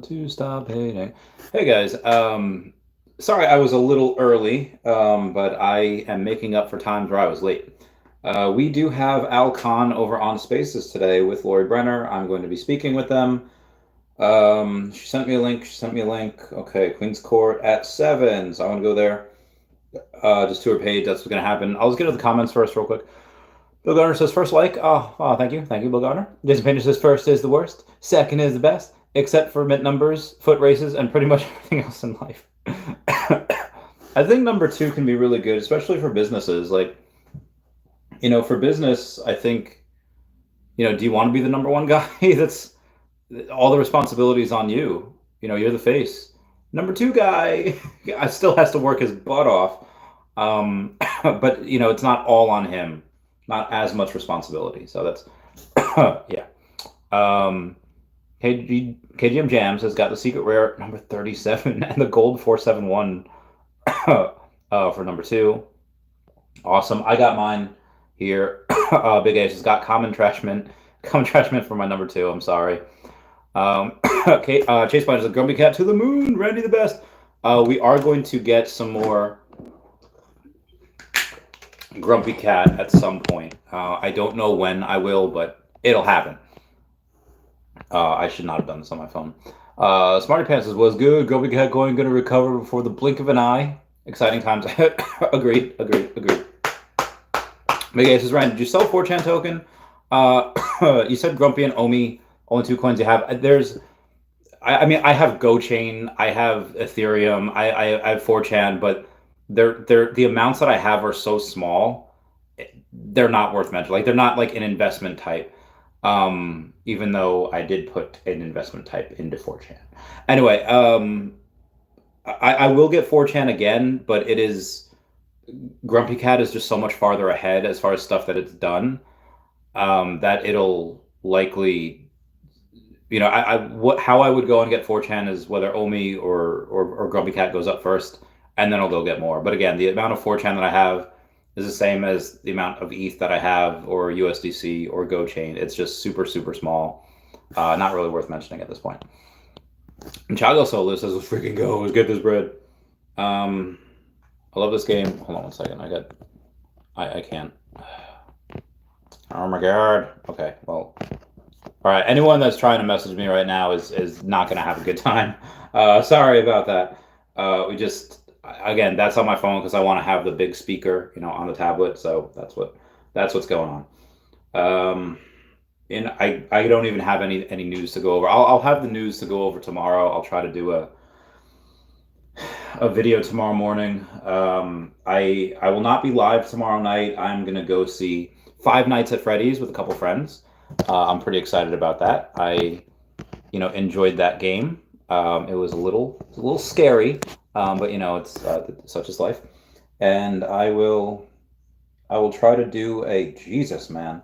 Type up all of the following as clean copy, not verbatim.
to stop hating. Hey guys, sorry I was a little early, but I am making up for times where I was late. We do have Al Kahn over on Spaces today with Lori Brenner. I'm going to be speaking with them. She sent me a link. She sent me a link. Okay, Queen's Court at 7, so I want to go there. Just to her page. That's what's going to happen. I'll just get to the comments first, real quick. Bill Garner says first like. Oh, thank you, Bill Garner. Jason Payne says first is the worst, second is the best, except for mint numbers, foot races, and pretty much everything else in life. I think number two can be really good, especially for businesses. Like, for business, I think, do you want to be the number one guy? That's all the responsibilities on you. You're the face. Number two guy, I still has to work his butt off. But it's not all on him. Not as much responsibility. So that's yeah. KGM Jams has got the secret rare number 37 and the gold 471 for number two. Awesome. I got mine here. Big Ace has got common trashman for my number two. I'm sorry. Okay, Chase Biden is a Grumpy Cat to the moon. Randy the best. We are going to get some more Grumpy Cat at some point. I don't know when I will, but it'll happen. I should not have done this on my phone. Smarty Pants says, was good. Grumpy Cat going to recover before the blink of an eye. Exciting times ahead. Agreed. Big Ace says, Ryan, did you sell 4chan token? You said Grumpy and Omi, only 2 coins you have. I have GoChain, I have Ethereum, I have 4chan, but the amounts that I have are so small, they're not worth mentioning. Like, they're not like an investment type. Even though I did put an investment type into 4chan. Anyway, I will get 4chan again, but Grumpy Cat is just so much farther ahead as far as stuff that it's done, that it'll likely, how I would go and get 4chan is whether Omi or Grumpy Cat goes up first, and then I'll go get more. But again, the amount of 4chan that I have is the same as the amount of ETH that I have, or USDC, or GoChain. It's just super, super small. Not really worth mentioning at this point. And Chago Solo says, let's freaking go. Let's get this bread. I love this game. Hold on one second. I can't. Oh my god. Okay, well. All right, anyone that's trying to message me right now is not going to have a good time. Sorry about that. Again, that's on my phone because I want to have the big speaker, on the tablet. So that's what's going on. And I don't even have any news to go over. I'll have the news to go over tomorrow. I'll try to do a video tomorrow morning. I will not be live tomorrow night. I'm gonna go see Five Nights at Freddy's with a couple friends. I'm pretty excited about that. I enjoyed that game. It was a little scary, but it's such is life. And I will try to do a Jesus man.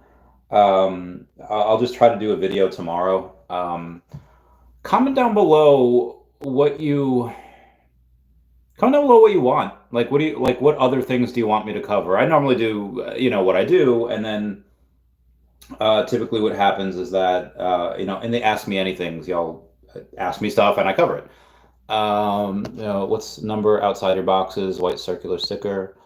I'll just try to do a video tomorrow. Comment down below what you want. Like, what other things do you want me to cover? I normally do, what I do, and then typically what happens is that, and they ask me anything. Y'all ask me stuff and I cover it. What's number outside your boxes? White circular sticker.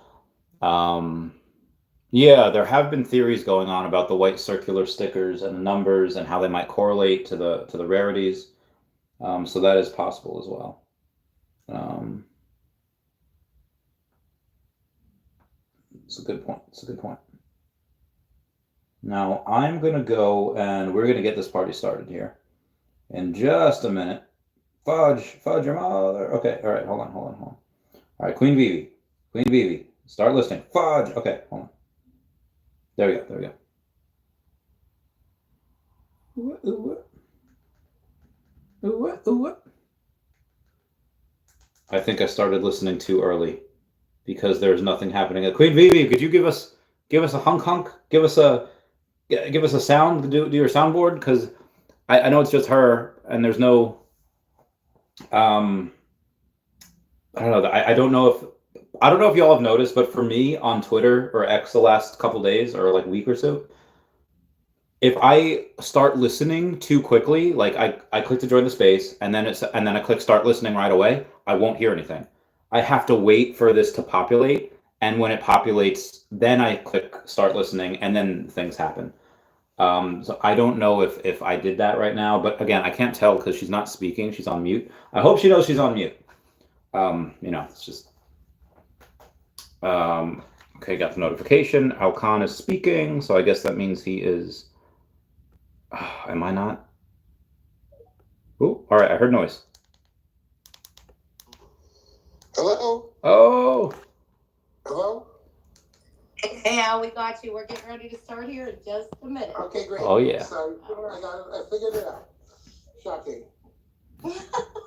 Yeah, there have been theories going on about the white circular stickers and the numbers and how they might correlate to the rarities. So that is possible as well. It's a good point. Now I'm gonna go and we're gonna get this party started here in just a minute. Fudge your mother. Okay, all right, hold on. All right, Queen Veve, start listening. Fudge. Okay, hold on. There we go. I think I started listening too early because there's nothing happening. Queen Veve, could you give us a hunk? Give us a sound to do your soundboard, because I know it's just her and there's no I don't know. I don't know if y'all have noticed, but for me on Twitter or X the last couple days or like week or so, if I start listening too quickly, like I click to join the space and then I click start listening right away, I won't hear anything. I have to wait for this to populate, and when it populates, then I click start listening, and then things happen. So I don't know if I did that right now, but again, I can't tell because she's not speaking. She's on mute. I hope she knows she's on mute. It's just okay. Got the notification. Al Khan is speaking, so I guess that means he is. Am I not? Oh, all right. I heard noise. Hello? Oh. Hello? Hey, Al, we got you. We're getting ready to start here in just a minute. Okay, great. Oh, yeah. So I figured it out. Shocking.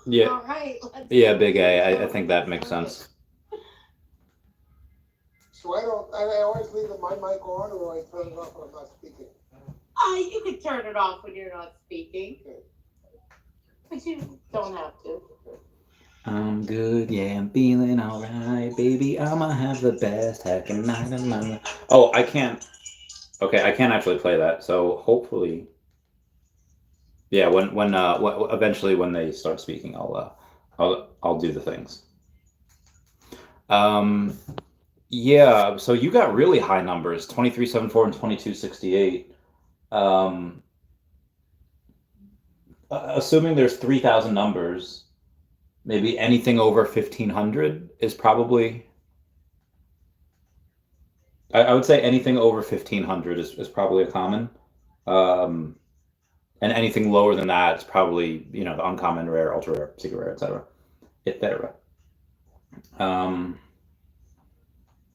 Yeah. All right. Yeah, Big A. I think that makes sense. So I always leave my mic on, or I turn it off when I'm not speaking. You can turn it off when you're not speaking. Okay. But you don't have to. I'm good, yeah, I'm feeling alright, baby. I'ma have the best heckin' night of my life. Oh, I can't. Okay, I can't actually play that. So hopefully, yeah. When eventually when they start speaking, I'll do the things. Yeah. So you got really high numbers: 2374 and 2268. Assuming there's 3,000 numbers. Maybe anything over 1,500 is probably. I would say anything over 1,500 is probably a common, and anything lower than that is probably the uncommon, rare, ultra rare, secret rare, etc. Etc.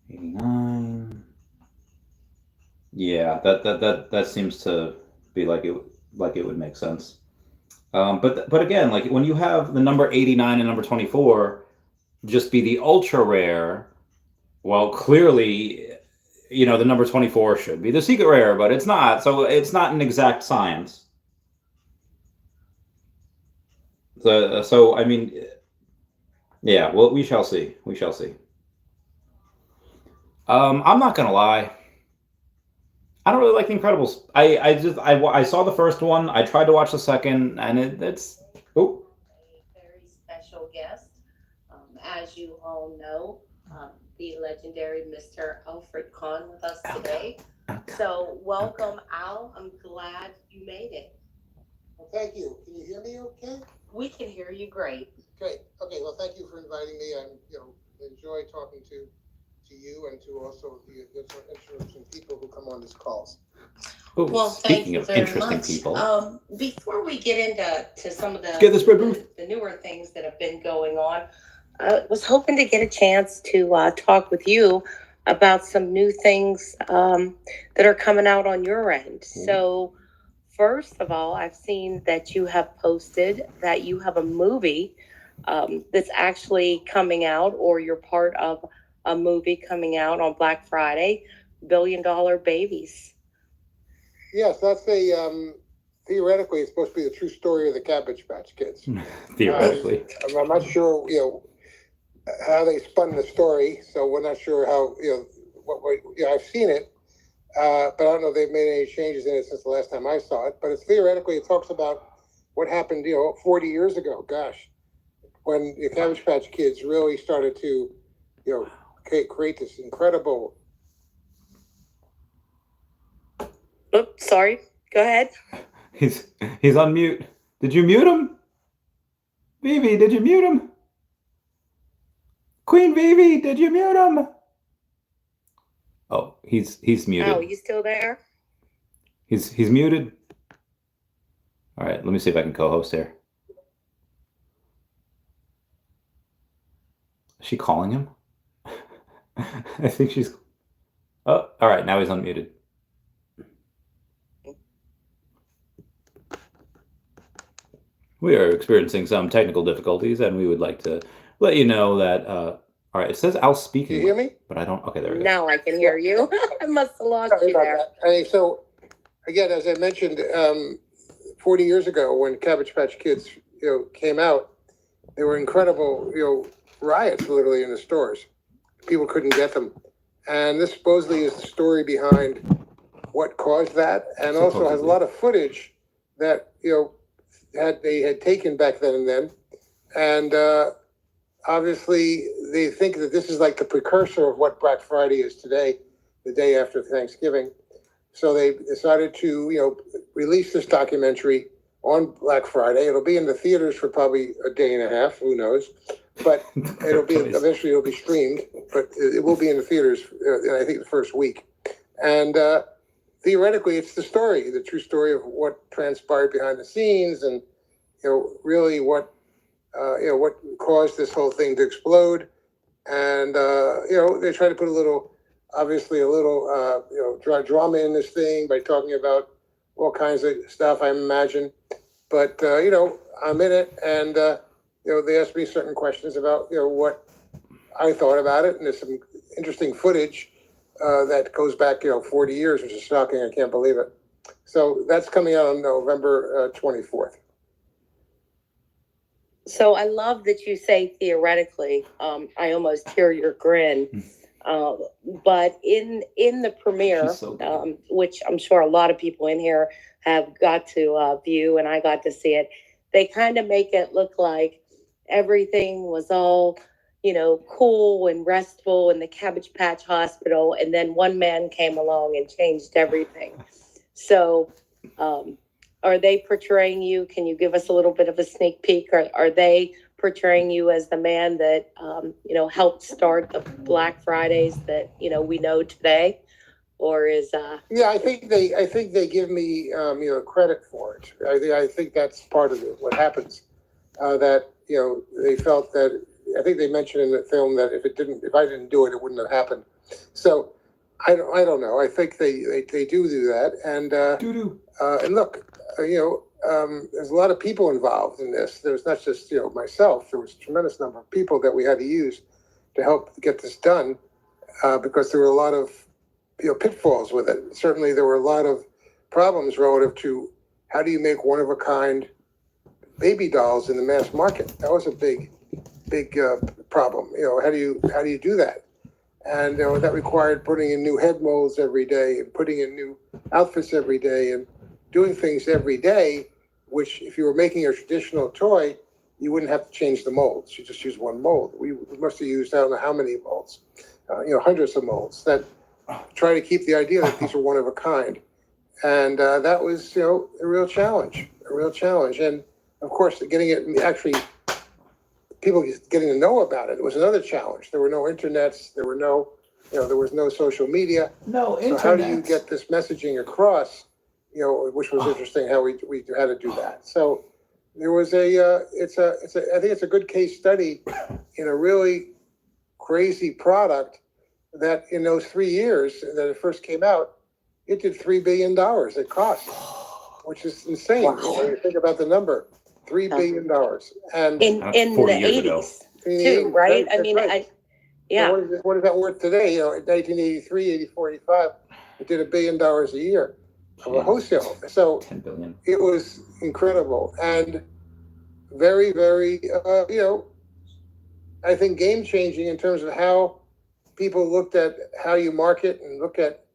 89. Yeah, that seems to be like it would make sense. But again, like when you have the number 89 and number 24 just be the ultra rare, well, clearly, the number 24 should be the secret rare, but it's not. So it's not an exact science. So I mean, yeah. Well, we shall see. We shall see. I'm not gonna lie. I don't really like The Incredibles. I saw the first one. I tried to watch the second, and it's oh. A very special guest, as you all know, the legendary Mr. Alfred Kahn with us today. So welcome, Al. I'm glad you made it. Well, thank you. Can you hear me okay? We can hear you great. Great. Okay. Well, thank you for inviting me. I enjoy talking to you and to also the interesting people who come on these calls. Oh, well, thank you very much. People. Before we get into some of the newer things that have been going on, I was hoping to get a chance to talk with you about some new things that are coming out on your end. So, first of all, I've seen that you have posted that you have a movie that's actually coming out, or you're part of a movie coming out on Black Friday, $1 Billion Babies. Yes, that's theoretically it's supposed to be the true story of the Cabbage Patch Kids. Theoretically. I'm not sure, how they spun the story, so we're not sure how, I've seen it, but I don't know if they've made any changes in it since the last time I saw it, but it's theoretically, it talks about what happened, 40 years ago, gosh, when the Cabbage Patch Kids really started to, create this incredible. Oops, sorry. Go ahead. He's on mute. Did you mute him? Veve, did you mute him? Queen Veve, did you mute him? Oh, he's muted. Oh, you still there? He's muted. All right, let me see if I can co-host here. Is she calling him? I think she's. Oh, all right. Now he's unmuted. We are experiencing some technical difficulties, and we would like to let you know that. All right, it says Al speaking. Can you hear me? But I don't. Okay, there we go. Now I can hear you. I must have lost you there. So, again, as I mentioned, 40 years ago, when Cabbage Patch Kids, came out, there were incredible, riots literally in the stores. People couldn't get them. And this supposedly is the story behind what caused that, and also has a Supposedly. lot of footage that they had taken back then and then, and obviously they think that this is like the precursor of what Black Friday is today, the day after Thanksgiving. So they decided to release this documentary on Black Friday. It'll be in the theaters for probably a day and a half, who knows, but eventually it'll be streamed, but it will be in the theaters I think the first week. And theoretically, it's the true story of what transpired behind the scenes, and really what caused this whole thing to explode. And they try to put a little drama in this thing by talking about all kinds of stuff, I imagine. But I'm in it, and they asked me certain questions about what I thought about it, and there's some interesting footage that goes back 40 years, which is shocking. I can't believe it. So that's coming out on November 24th. So I love that you say theoretically. I almost hear your grin. But in the premiere, so which I'm sure a lot of people in here have got to view, and I got to see it, they kind of make it look like everything was all, cool and restful in the Cabbage Patch Hospital, and then one man came along and changed everything. So are they portraying you? Can you give us a little bit of a sneak peek? Are they portraying you as the man that helped start the Black Fridays that we know today, or is I think they give me credit for it. I think that's part of it. What happens that they felt that, I think they mentioned in the film that if I didn't do it, it wouldn't have happened. So I don't know. I think they do that, and look, there's a lot of people involved in this. There's not just myself. There was a tremendous number of people that we had to use to help get this done, because there were a lot of pitfalls with it. Certainly, there were a lot of problems relative to how do you make one of a kind baby dolls in the mass market. That was a big problem. How do you do that? And that required putting in new head molds every day, and putting in new outfits every day, and doing things every day, which if you were making a traditional toy, you wouldn't have to change the molds. You just use one mold. We must have used, I don't know how many molds, hundreds of molds that try to keep the idea that these are one of a kind. And that was, a real challenge. And of course, getting it actually, people getting to know about it was another challenge. There were no internets. There were no, there was no social media. No internet. So how do you get this messaging across? Which was interesting how we had to do that. So there was I think it's a good case study in a really crazy product that in those 3 years that it first came out, it did $3 billion. It cost, which is insane. Wow. When you think about the number, $3 billion. And in the 80s too, right? I mean, right. Yeah. So what is that worth today? In 1983, 84, 85, it did $1 billion a year of a wholesale. So 10 billion. It was incredible and very, very, I think game changing in terms of how people looked at how you market and look at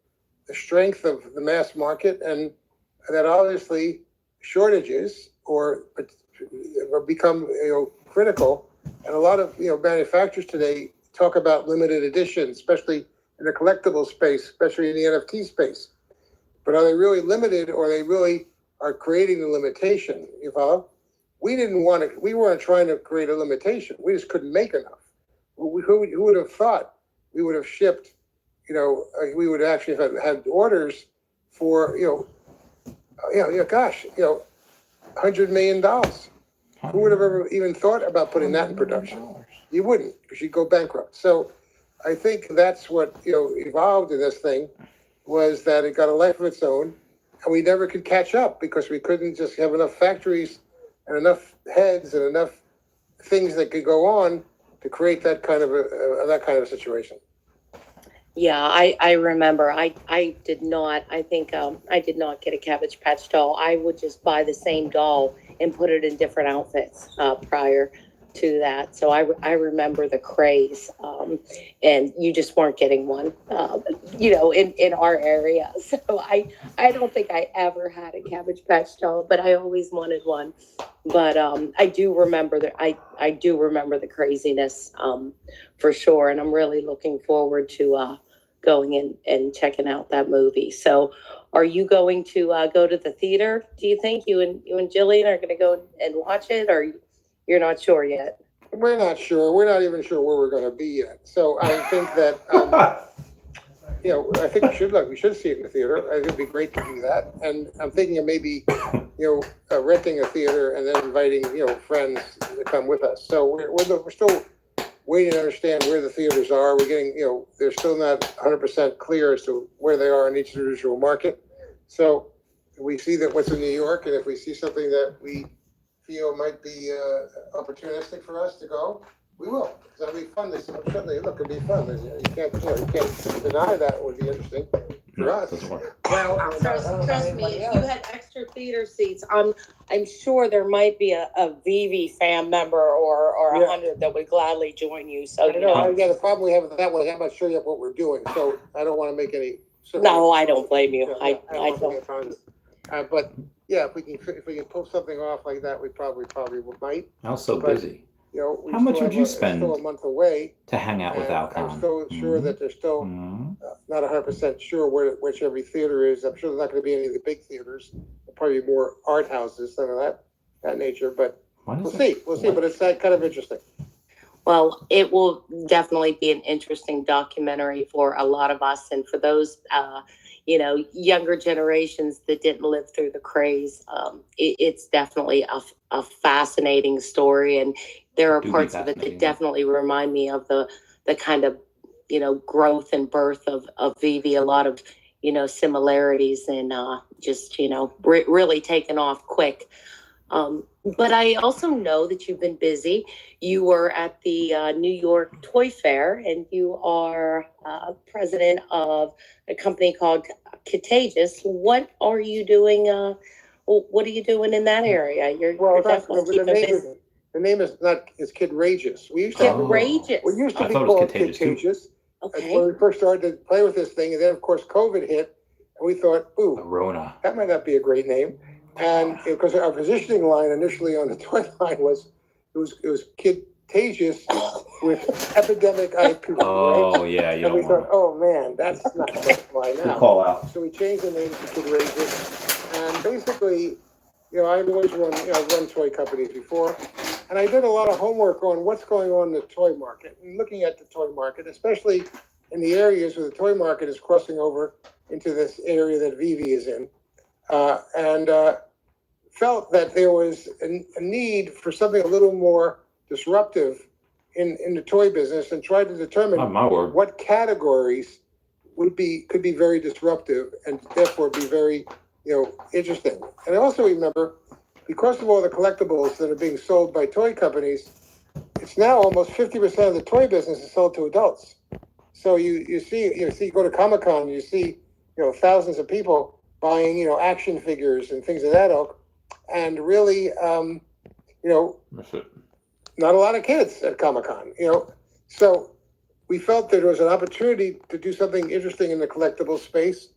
the strength of the mass market, and that obviously shortages or become critical. And a lot of manufacturers today talk about limited editions, especially in the collectible space, especially in the NFT space. But are they really limited, or they really are creating the limitation? You follow? We weren't trying to create a limitation. We just couldn't make enough. Who would have thought we would have shipped, we would actually have had orders for, $100 million. Who would have ever even thought about putting that in production? You wouldn't, because you'd go bankrupt. So I think that's what, evolved in this thing, was that it got a life of its own, and we never could catch up because we couldn't just have enough factories and enough heads and enough things that could go on to create that kind of a situation. Yeah, I remember. I did not. I think I did not get a Cabbage Patch doll. I would just buy the same doll and put it in different outfits prior. to that. So I remember the craze, and you just weren't getting one, in our area. So I don't think I ever had a Cabbage Patch doll, but I always wanted one. But I do remember I do remember the craziness, for sure. And I'm really looking forward to going in and checking out that movie. So are you going to go to the theater? Do you think you and Jillian are going to go and watch it, or you're not sure yet? We're not sure. We're not even sure where we're going to be yet. So I think that, I think we should see it in the theater. I think it'd be great to do that. And I'm thinking of maybe, renting a theater and then inviting, friends to come with us. So we're still waiting to understand where the theaters are. We're getting, they're still not 100% clear as to where they are in each individual market. So we see that what's in New York, and if we see something that we feel might be opportunistic for us to go, we will. That'll be fun. Certainly, it'll be fun. You can't deny that. It would be interesting for us. Well, trust me, if you had extra theater seats, I'm sure there might be a Veve fan member or 100 that would gladly join you. So the problem we have with that one is I'm not sure yet what we're doing. So I don't want to make any. No, I don't blame you. I don't. But yeah, if we can pull something off like that, we probably might. I was so busy. How much would you spend still a month away to hang out with Al Kahn? I'm still sure that they're still not 100% sure which every theater is. I'm sure there's not going to be any of the big theaters. There'll probably be more art houses, some of that nature. But we'll see. But it's kind of interesting. Well, it will definitely be an interesting documentary for a lot of us, and for those younger generations that didn't live through the craze. It's definitely a fascinating story, and there are parts of it that definitely remind me of the kind of growth and birth of Veve. A lot of similarities, and just really taken off quick. But I also know that you've been busy. You were at the New York Toy Fair, and you are president of a company called Kidrageous. What are you doing? What are you doing in that area? You're definitely the name is Kidrageous. We used to Kidrageous. We used to be called Kidrageous. Okay. When we first started to play with this thing, and then of course COVID hit, and we thought, Rona. That might not be a great name. And because our positioning line initially on the toy line was Kidrageous with epidemic IP. Oh, right? Yeah. And we thought, oh man, that's not going to fly now. Good call out. So we changed the name to Kidrageous. And basically, I've always run toy companies before. And I did a lot of homework on what's going on in the toy market and looking at the toy market, especially in the areas where the toy market is crossing over into this area that Veve is in. And felt that there was a need for something a little more disruptive in the toy business, and tried to determine what categories could be very disruptive and therefore be very interesting. And I also remember, because of all the collectibles that are being sold by toy companies, it's now almost 50% of the toy business is sold to adults. So you see go to Comic-Con, you see thousands of people buying action figures and things of that ilk. And really, not a lot of kids at Comic-Con, So we felt that there was an opportunity to do something interesting in the collectible space.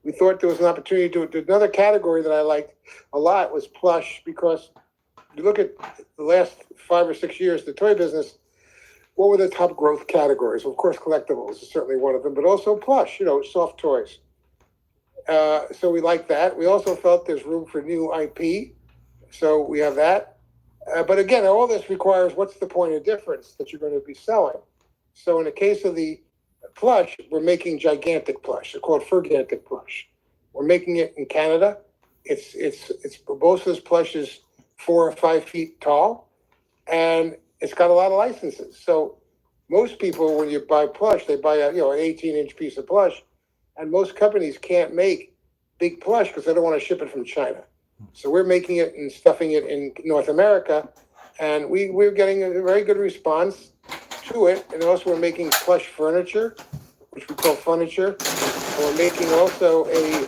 We thought there was an opportunity to do another category that I liked a lot was plush, because you look at the last 5 or 6 years, the toy business, what were the top growth categories? Of course, collectibles is certainly one of them, but also plush, soft toys. So we like that. We also felt there's room for new IP. So we have that. But again, all this requires, what's the point of difference that you're going to be selling? So in the case of the plush, we're making gigantic plush. They're called Fergantic plush. We're making it in Canada. It's most of this plush is 4 or 5 feet tall, and it's got a lot of licenses. So most people, when you buy plush, they buy an 18-inch piece of plush. And most companies can't make big plush because they don't want to ship it from China. So we're making it and stuffing it in North America. And we're getting a very good response to it. And also we're making plush furniture, which we call furniture. And we're making also a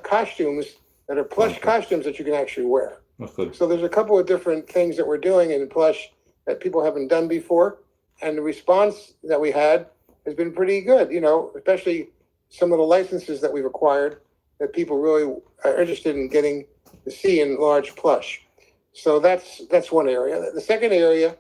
costumes that are plush costumes that you can actually wear. That's good. So there's a couple of different things that we're doing in plush that people haven't done before. And the response that we had has been pretty good, especially some of the licenses that we've acquired that people really are interested in getting to see in large plush. So that's one area. The second area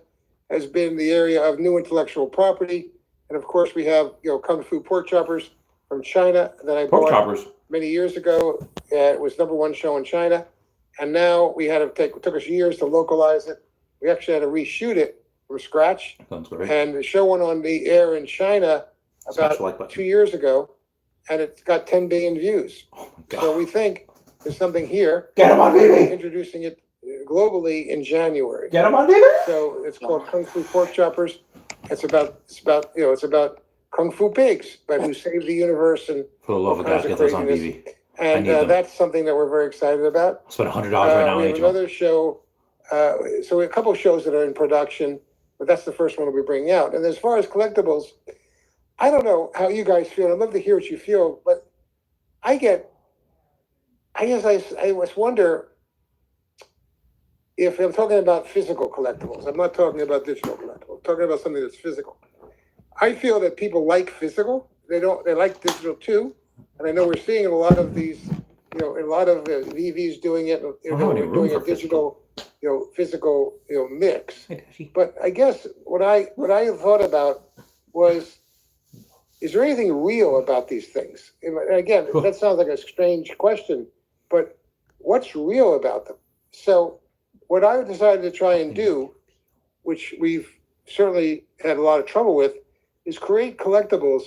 has been the area of new intellectual property. And of course, we have, Kung Fu pork choppers from China that I bought many years ago. It was #1 show in China. And now it took us years to localize it. We actually had to reshoot it from scratch. And the show went on the air in China about 2 years ago, and it's got 10 billion views. Oh my God. So we think there's something here. Get him on TV! Introducing it globally in January. Get him on TV! So it's called Kung Fu Pork Choppers. It's about Kung Fu pigs, but who saved the universe and for the love of God, get those on TV. And that's something that we're very excited about. I'll spend $100 right now. We have another show. So we have a couple shows that are in production, but that's the first one we'll be bringing out. And as far as collectibles, I don't know how you guys feel. I'd love to hear what you feel, but I always wonder if I'm talking about physical collectibles. I'm not talking about digital collectibles. I'm talking about something that's physical. I feel that people like physical. They like digital too. And I know we're seeing a lot of these, a lot of VVs doing it. We're doing a digital, physical, mix. But I guess what I thought about was, is there anything real about these things? And again, that sounds like a strange question, but what's real about them? So what I decided to try and do, which we've certainly had a lot of trouble with, is create collectibles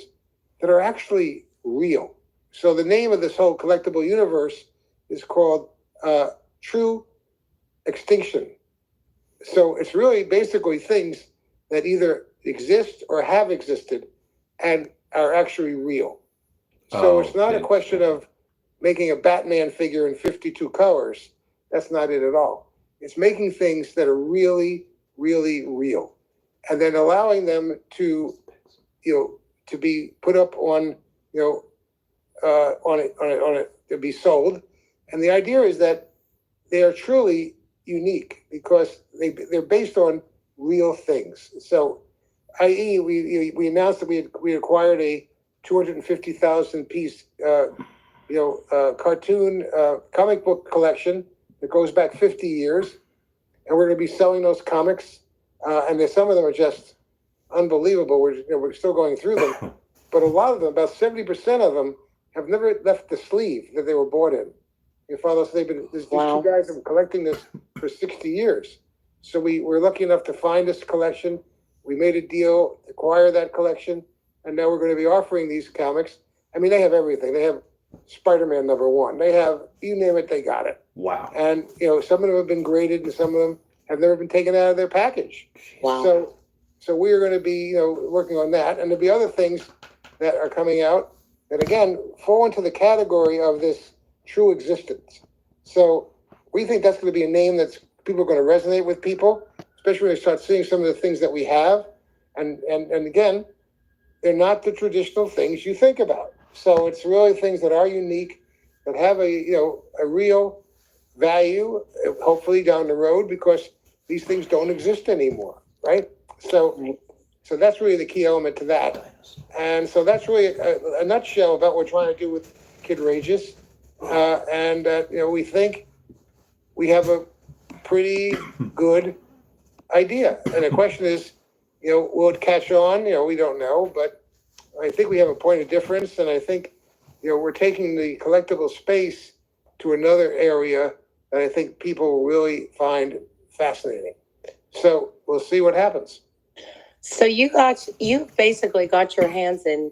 that are actually real. So the name of this whole collectible universe is called True Extinction. So it's really basically things that either exist or have existed and are actually real. So it's not a question of making a Batman figure in 52 colors. That's not it at all. It's making things that are really, really real, and then allowing them to, to be put up on, on it to be sold. And the idea is that they are truly unique because they're based on real things. So, i.e., we announced that we acquired a 250,000 piece, cartoon comic book collection that goes back 50 years, and we're going to be selling those comics. And some of them are just unbelievable. We're still going through them, but a lot of them, about 70% of them, have never left the sleeve that they were bought in. Your father said these two guys have been collecting this for 60 years. So we were lucky enough to find this collection. We made a deal to acquire that collection, and now we're going to be offering these comics. I mean, they have everything. They have Spider-Man #1. They have, you name it, they got it. Wow. And, some of them have been graded, and some of them have never been taken out of their package. Wow. So we are going to be, working on that. And there'll be other things that are coming out that, again, fall into the category of this true existence. So we think that's going to be a name that's people are going to resonate with people, especially when they start seeing some of the things that we have. And again, they're not the traditional things you think about. So it's really things that are unique, that have a real value, hopefully down the road, because these things don't exist anymore, right? So that's really the key element to that. And so that's really a nutshell about what we're trying to do with Kidrageous. We think we have a pretty good idea. And the question is, will it catch on? We don't know, but I think we have a point of difference. And I think, we're taking the collectible space to another area that I think people will really find fascinating. So we'll see what happens. So you basically got your hands in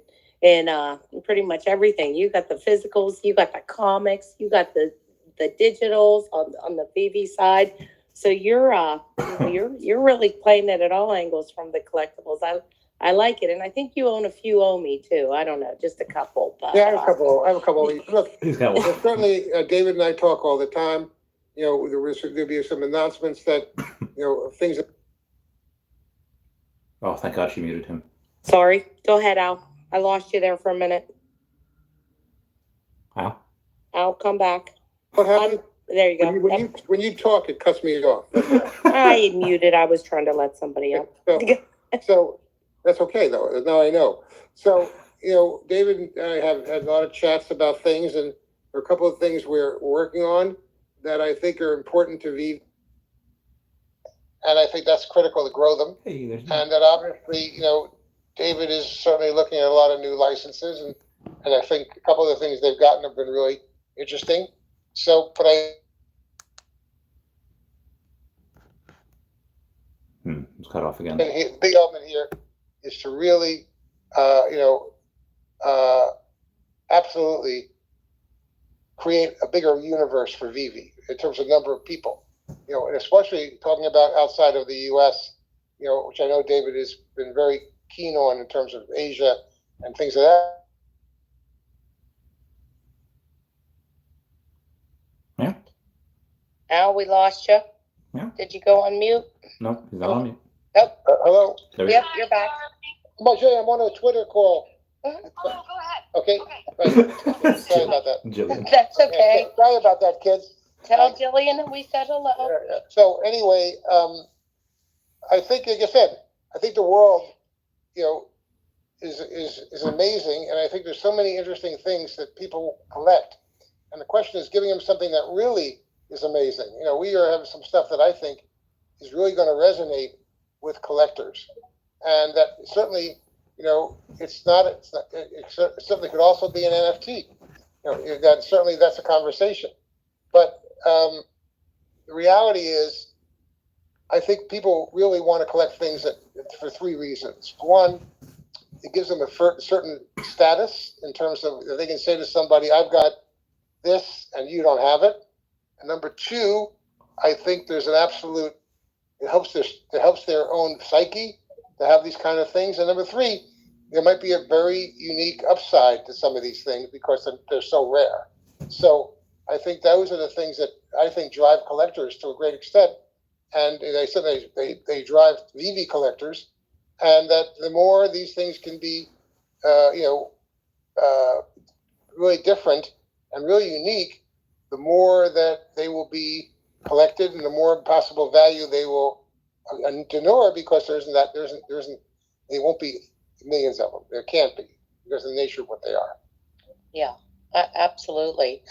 pretty much everything. You got the physicals, you got the comics, you got the digitals on the Veve side. So you're really playing it at all angles from the collectibles. I like it, and I think you own a few Omi too. I don't know, just a couple. But, yeah, I have a couple. Look, certainly David and I talk all the time. There'll be some announcements that things. Oh, thank God she muted him. Sorry. Go ahead, Al. I lost you there for a minute. Al? Al, come back. What happened? There you go. When you talk, it cuts me off. I muted. I was trying to let somebody up. So that's okay though. Now I know. So David and I have had a lot of chats about things, and there are a couple of things we're working on that I think are important to Veve, and I think that's critical to grow them. And that obviously, David is certainly looking at a lot of new licenses, and I think a couple of the things they've gotten have been really interesting. So, but It's cut off again. the big element here is to really, absolutely create a bigger universe for Veve in terms of number of people, and especially talking about outside of the U.S., which I know David has been very keen on in terms of Asia and things of that. Yeah. Al, we lost you. Yeah. Did you go on mute? No, he's not on mute. Nope. Hello? Yep, you're back. I'm on a Twitter call. Oh, go ahead. Okay. Okay. Right. Sorry about that. Jillian. That's okay. Sorry about that, kids. Tell Jillian that we said hello. So anyway, I think, like I said, I think the world, is amazing, and I think there's so many interesting things that people collect, and the question is giving them something that really is amazing. We are having some stuff that I think is really going to resonate with collectors, and that certainly, it certainly could also be an NFT. That's a conversation, but the reality is, I think people really want to collect things for three reasons. One, it gives them a certain status in terms of they can say to somebody, "I've got this, and you don't have it." And number two, I think there's an absolute. It helps their own psyche to have these kind of things. And number three, there might be a very unique upside to some of these things because they're so rare. So I think those are the things that I think drive collectors to a great extent. And they said they drive Veve collectors, and that the more these things can be, really different and really unique, the more that they will be collected, and the more possible value they will denote, because there won't be millions of them. There can't be, because of the nature of what they are. Yeah, absolutely.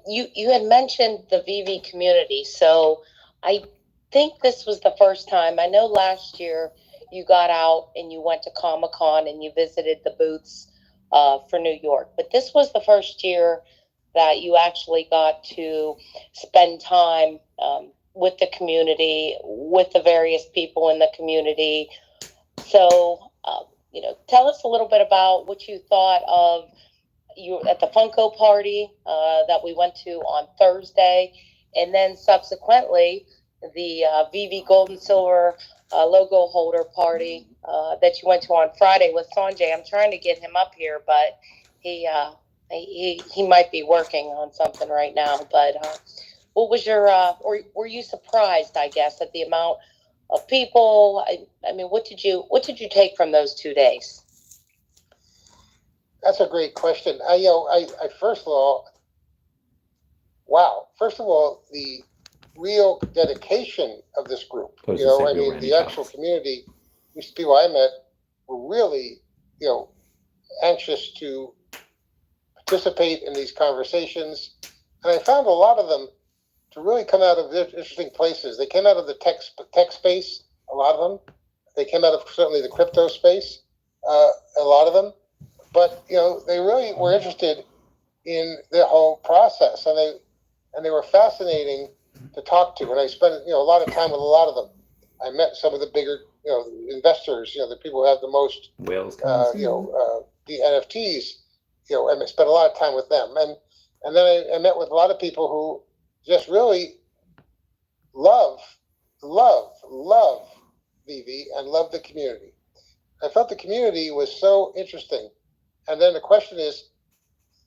You had mentioned the Veve community, so I think this was the first time. I know last year you got out and you went to Comic-Con and you visited the booths for New York, but this was the first year that you actually got to spend time with the community, with the various people in the community. So, tell us a little bit about what you thought of you at the Funko party that we went to on Thursday, and then subsequently the Veve Gold and Silver logo holder party that you went to on Friday with Sanjay. I'm trying to get him up here, but he might be working on something right now. But what was your or were you surprised, I guess, at the amount of people? I mean, what did you take from those 2 days? That's a great question. I first of all, wow. First of all, the real dedication of this group. The actual community, these people I met were really, anxious to participate in these conversations, and I found a lot of them to really come out of interesting places. They came out of the tech space, a lot of them. They came out of certainly the crypto space, a lot of them. But they really were interested in the whole process, and they were fascinating to talk to. And I spent a lot of time with a lot of them. I met some of the bigger investors, the people who have the most whales, the NFTs, and I spent a lot of time with them. And then I met with a lot of people who just really love Veve and love the community. I felt the community was so interesting. And then the question is,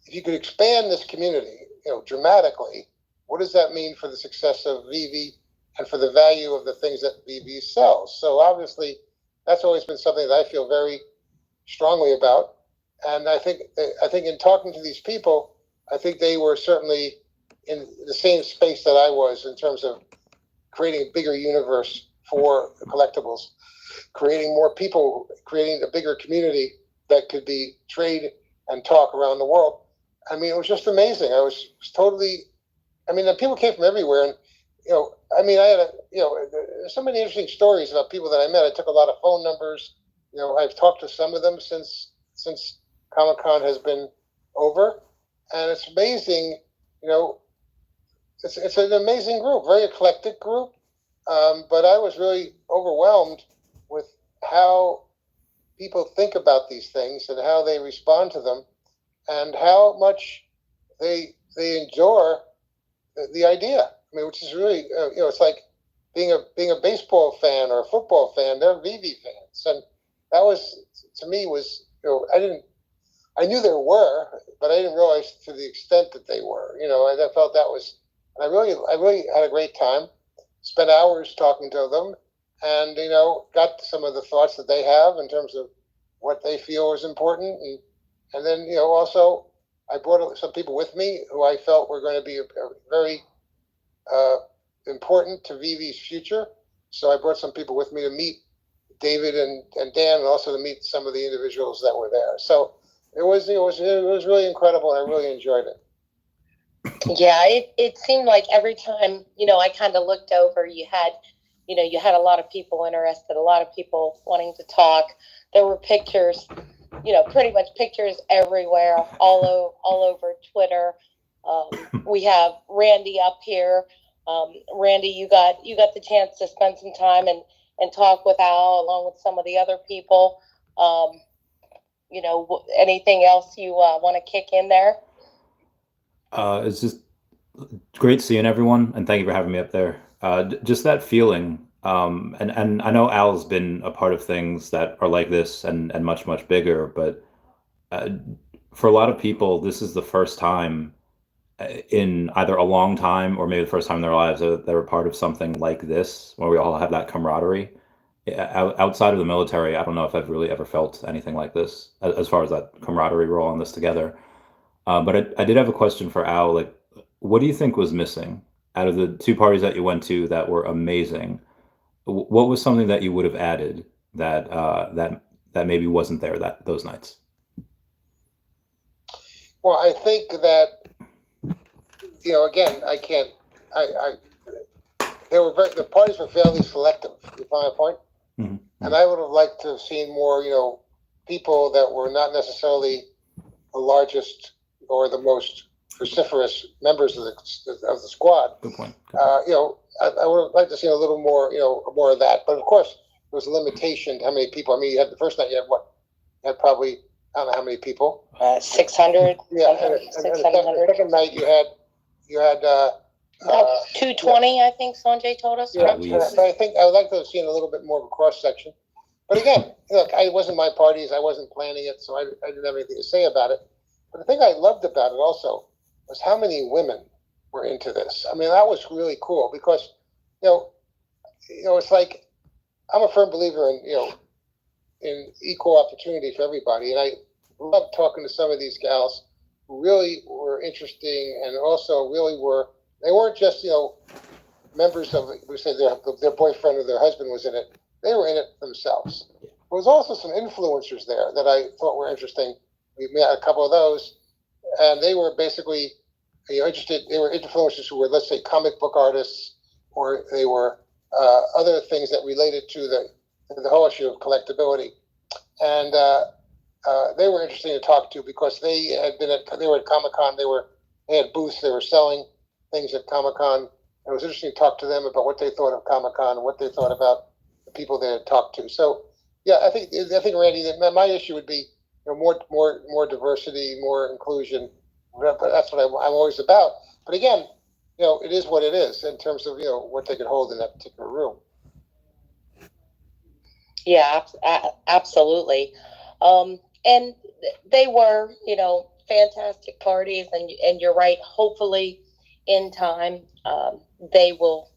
if you could expand this community, dramatically, what does that mean for the success of Veve and for the value of the things that Veve sells? So obviously, that's always been something that I feel very strongly about. And I think in talking to these people, I think they were certainly in the same space that I was in terms of creating a bigger universe for collectibles, creating more people, creating a bigger community that could be trade and talk around the world. I mean, it was just amazing. I was totally, I mean, the people came from everywhere. And, I mean, I had, there's so many interesting stories about people that I met. I took a lot of phone numbers. I've talked to some of them since Comic-Con has been over. And it's amazing, it's an amazing group, very eclectic group. But I was really overwhelmed with how people think about these things and how they respond to them and how much they enjoy the idea. I mean, which is really, it's like being a baseball fan or a football fan. They're Veve fans, and that was, to me, was, I knew there were, but I didn't realize to the extent that they were. And I felt that was, and I really had a great time. Spent hours talking to them, and got some of the thoughts that they have in terms of what they feel is important, and then also I brought some people with me who I felt were going to be very important to Veve's future. So I brought some people with me to meet David and Dan, and also to meet some of the individuals that were there. So it was really incredible, and I really enjoyed it. Yeah, it seemed like every time, I kind of looked over, you had a lot of people interested, a lot of people wanting to talk. There were pictures, pretty much pictures everywhere, all over Twitter. We have Randy up here. Randy, you got the chance to spend some time and talk with Al along with some of the other people. Anything else you want to kick in there? It's just great seeing everyone, and thank you for having me up there. Just that feeling, and I know Al's been a part of things that are like this and much, much bigger, but for a lot of people, this is the first time in either a long time or maybe the first time in their lives that they're part of something like this, where we all have that camaraderie. Outside of the military, I don't know if I've really ever felt anything like this, as far as that camaraderie, we're all in this together. But I did have a question for Al. Like, what do you think was missing out of the two parties that you went to that were amazing? What was something that you would have added that that maybe wasn't there those nights? Well, I think that again, I can't. The parties were fairly selective. You find my point? Mm-hmm. And I would have liked to have seen more, people that were not necessarily the largest or the most vociferous members of the squad. Good point. I would have liked to see a little more, more of that. But of course, there was a limitation to how many people. I mean, you had the first night, you had what? You had probably, I don't know how many people. 600. Yeah, and the second night you had. About 220, yeah. I think Sanjay told us. Yeah, but I think I would like to have seen a little bit more of a cross section. But again, look, it wasn't my parties. I wasn't planning it, so I didn't have anything to say about it. But the thing I loved about it also was how many women were into this. I mean, that was really cool because, it's like I'm a firm believer in equal opportunity for everybody, and I love talking to some of these gals who really were interesting and also really they weren't just members of, we say their boyfriend or their husband was in it. They were in it themselves. There was also some influencers there that I thought were interesting. We met a couple of those, and they were basically interested. They were influencers who were, let's say, comic book artists, or they were other things that related to the whole issue of collectability. And they were interesting to talk to because they were at Comic-Con. They had booths. They were selling things at Comic-Con. It was interesting to talk to them about what they thought of Comic-Con and what they thought about the people they had talked to. So, yeah, I think Randy, that my issue would be more diversity, more inclusion. That's what I'm always about. But again, it is what it is in terms of what they could hold in that particular room. Yeah, absolutely. And they were, fantastic parties, and you're right. Hopefully, in time, they will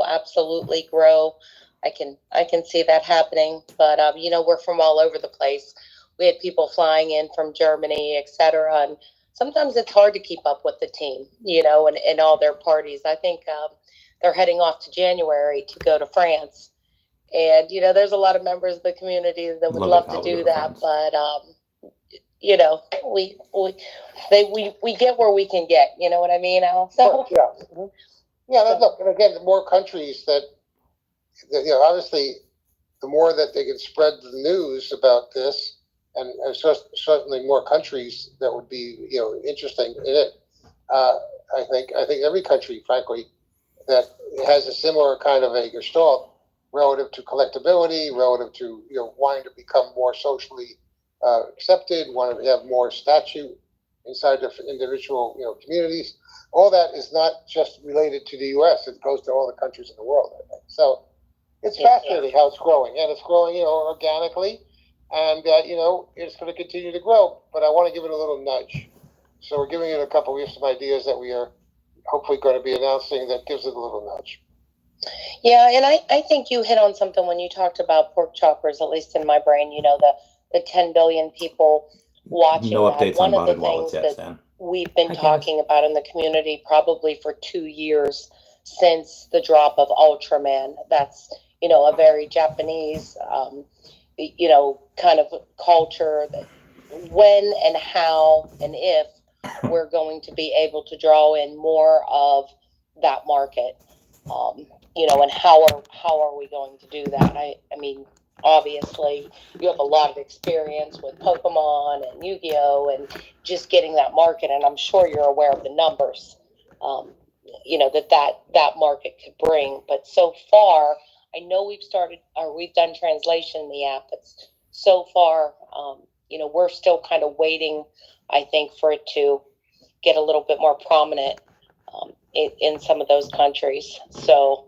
absolutely grow. I can see that happening. But we're from all over the place. We had people flying in from Germany, etc., and sometimes it's hard to keep up with the team, and all their parties. I think they're heading off to January to go to France. And, there's a lot of members of the community that would love to do that. But, we get where we can get. You know what I mean, Al? So, yeah. Look, and again, the more countries that obviously, the more that they can spread the news about this, and certainly more countries that would be, interesting in it. I think every country, frankly, that has a similar kind of a gestalt relative to collectability, relative to wanting to become more socially accepted, wanting to have more statute inside the individual communities. All that is not just related to the U.S. It goes to all the countries in the world, I think. So it's fascinating how it's growing, and it's growing organically, and it's going to continue to grow. But I want to give it a little nudge. So we're giving it a couple. We have some ideas that we are hopefully going to be announcing that gives it a little nudge. Yeah, and I think you hit on something when you talked about pork choppers, at least in my brain, the 10 billion people watching. No updates One on of the botted wallets things yet, that Stan. we've been talking about in the community probably for 2 years since the drop of Ultraman. That's, a very Japanese, kind of culture. That when and how and if we're going to be able to draw in more of that market. And how are we going to do that? I mean, obviously, you have a lot of experience with Pokemon and Yu-Gi-Oh! And just getting that market, and I'm sure you're aware of the numbers, that market could bring. But so far, I know we've done translation in the app, but so far, we're still kind of waiting, I think, for it to get a little bit more prominent in some of those countries. So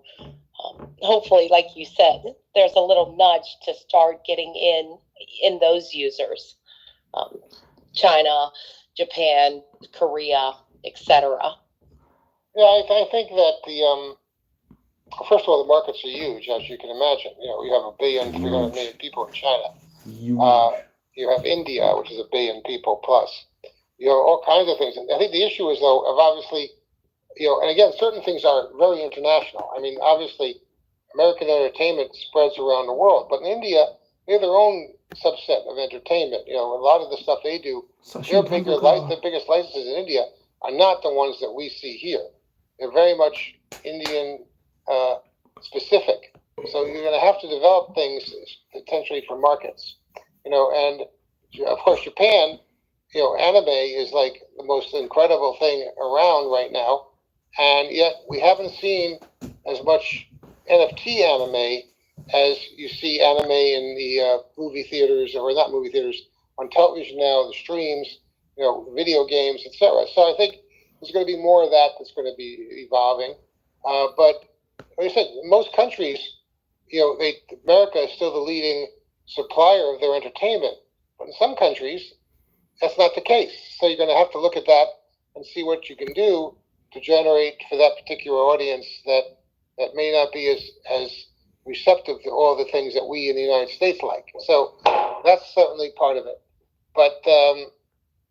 hopefully, like you said, there's a little nudge to start getting in those users. China, Japan, Korea, etc. Yeah, I think that first of all, the markets are huge, as you can imagine. You have 1,300,000,000 people in China. You have India, which is 1 billion people plus. All kinds of things. And I think the issue is, though, of obviously, and again, certain things are very international. I mean, obviously, American entertainment spreads around the world, but in India, they have their own subset of entertainment. A lot of the stuff they do, the biggest licenses in India are not the ones that we see here. They're very much Indian specific. So you're going to have to develop things potentially for markets. And of course, Japan, anime is like the most incredible thing around right now. And yet we haven't seen as much NFT anime as you see anime in the movie theaters, or not movie theaters, on television now, the streams, video games, etc. So I think there's going to be more of that that's going to be evolving. But like I said, in most countries, America is still the leading supplier of their entertainment. But in some countries, that's not the case. So you're going to have to look at that and see what you can do to generate for that particular audience that may not be as receptive to all the things that we in the United States like. So that's certainly part of it. But